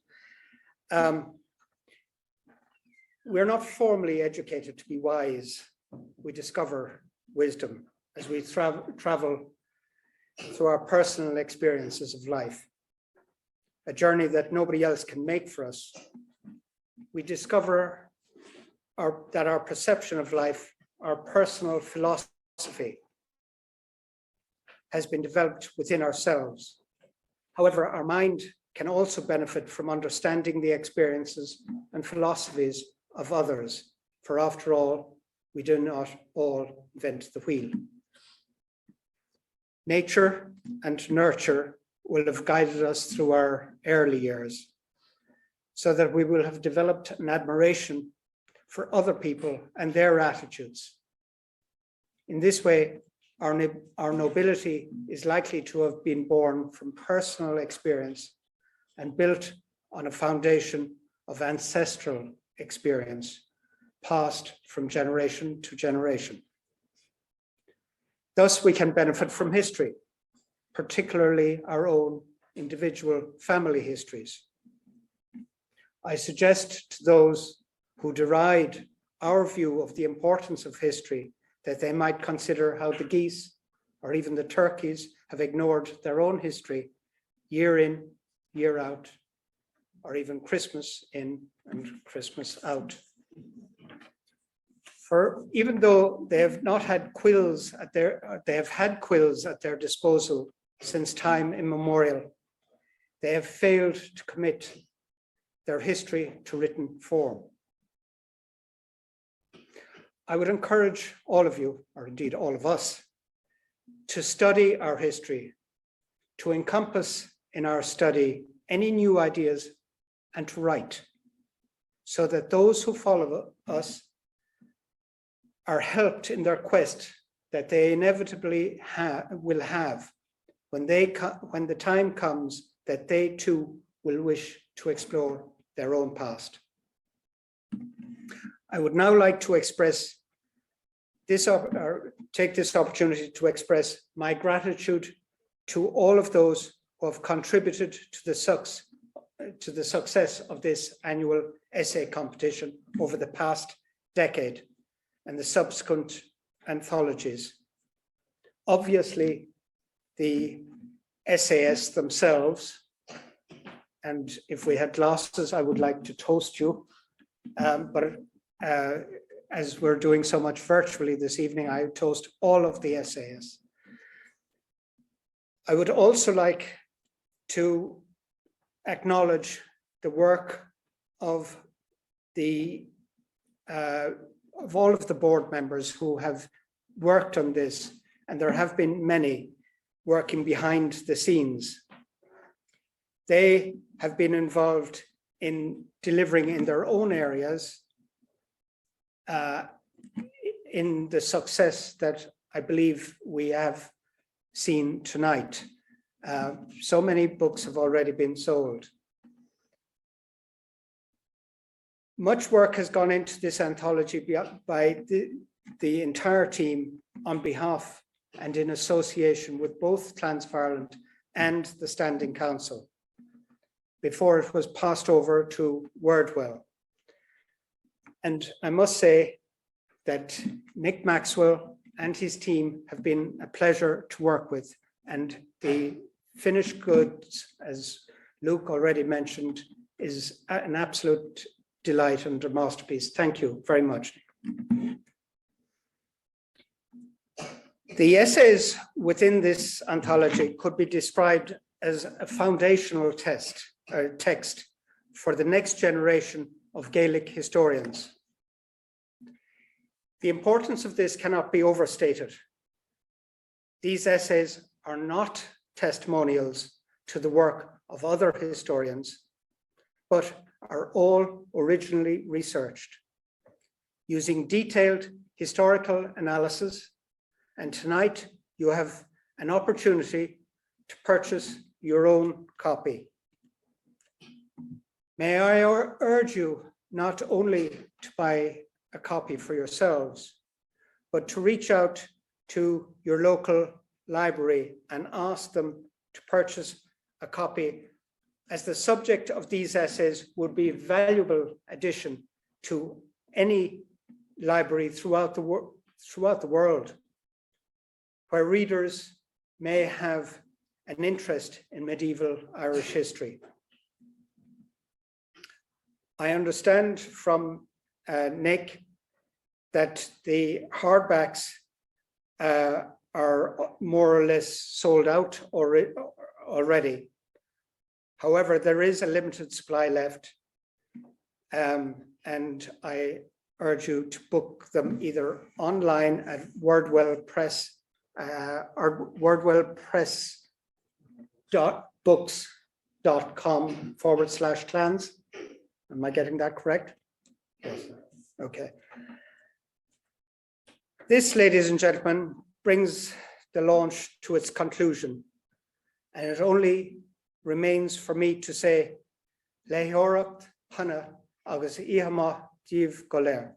We're not formally educated to be wise. We discover wisdom as we travel through our personal experiences of life, a journey that nobody else can make for us. We discover that our perception of life, our personal philosophy, has been developed within ourselves. However, our mind can also benefit from understanding the experiences and philosophies of others, for after all, we do not all invent the wheel. Nature and nurture will have guided us through our early years, so that we will have developed an admiration for other people and their attitudes. In this way, our nobility is likely to have been born from personal experience and built on a foundation of ancestral experience, passed from generation to generation. Thus, we can benefit from history, particularly our own individual family histories. I suggest to those who deride our view of the importance of history that they might consider how the geese or even the turkeys have ignored their own history year in, year out, or even Christmas in and Christmas out. For even though they have not had quills at they have had quills at their disposal since time immemorial, they have failed to commit their history to written form. I would encourage all of you, or indeed all of us, to study our history, to encompass in our study any new ideas, and to write, so that those who follow us are helped in their quest that they inevitably will have when the time comes that they too will wish to explore their own past. I would now like to express this, or take this opportunity to express my gratitude to all of those who have contributed to the success of this annual essay competition over the past decade and the subsequent anthologies. Obviously, the essayists themselves, and if we had glasses, I would like to toast you, but as we're doing so much virtually this evening, I toast all of the essayists. I would also like to acknowledge the work of all of the board members who have worked on this, and there have been many working behind the scenes. They have been involved in delivering in their own areas in the success that I believe we have seen tonight. So many books have already been sold. Much work has gone into this anthology by the entire team on behalf and in association with both Clans of Ireland and the Standing Council before it was passed over to Wordwell. And I must say that Nick Maxwell and his team have been a pleasure to work with, and the finished goods, as Luke already mentioned, is an absolute delight and a masterpiece. Thank you very much. The essays within this anthology could be described as a foundational text for the next generation of Gaelic historians. The importance of this cannot be overstated. These essays are not testimonials to the work of other historians, but are all originally researched using detailed historical analysis. And tonight you have an opportunity to purchase your own copy. May I urge you not only to buy a copy for yourselves, but to reach out to your local library and ask them to purchase a copy, as the subject of these essays would be a valuable addition to any library throughout the world, where readers may have an interest in medieval Irish history. I understand from Nick that the hardbacks are more or less sold out already. However, there is a limited supply left, and I urge you to book them either online at Wordwell Press or Wordwell Press wordwellbooks.com/clans. Am I getting that correct? Yes, sir. Okay. This, ladies and gentlemen, brings the launch to its conclusion. And it only remains for me to say, Lehiorach Hannah agus Ihama Div Goler.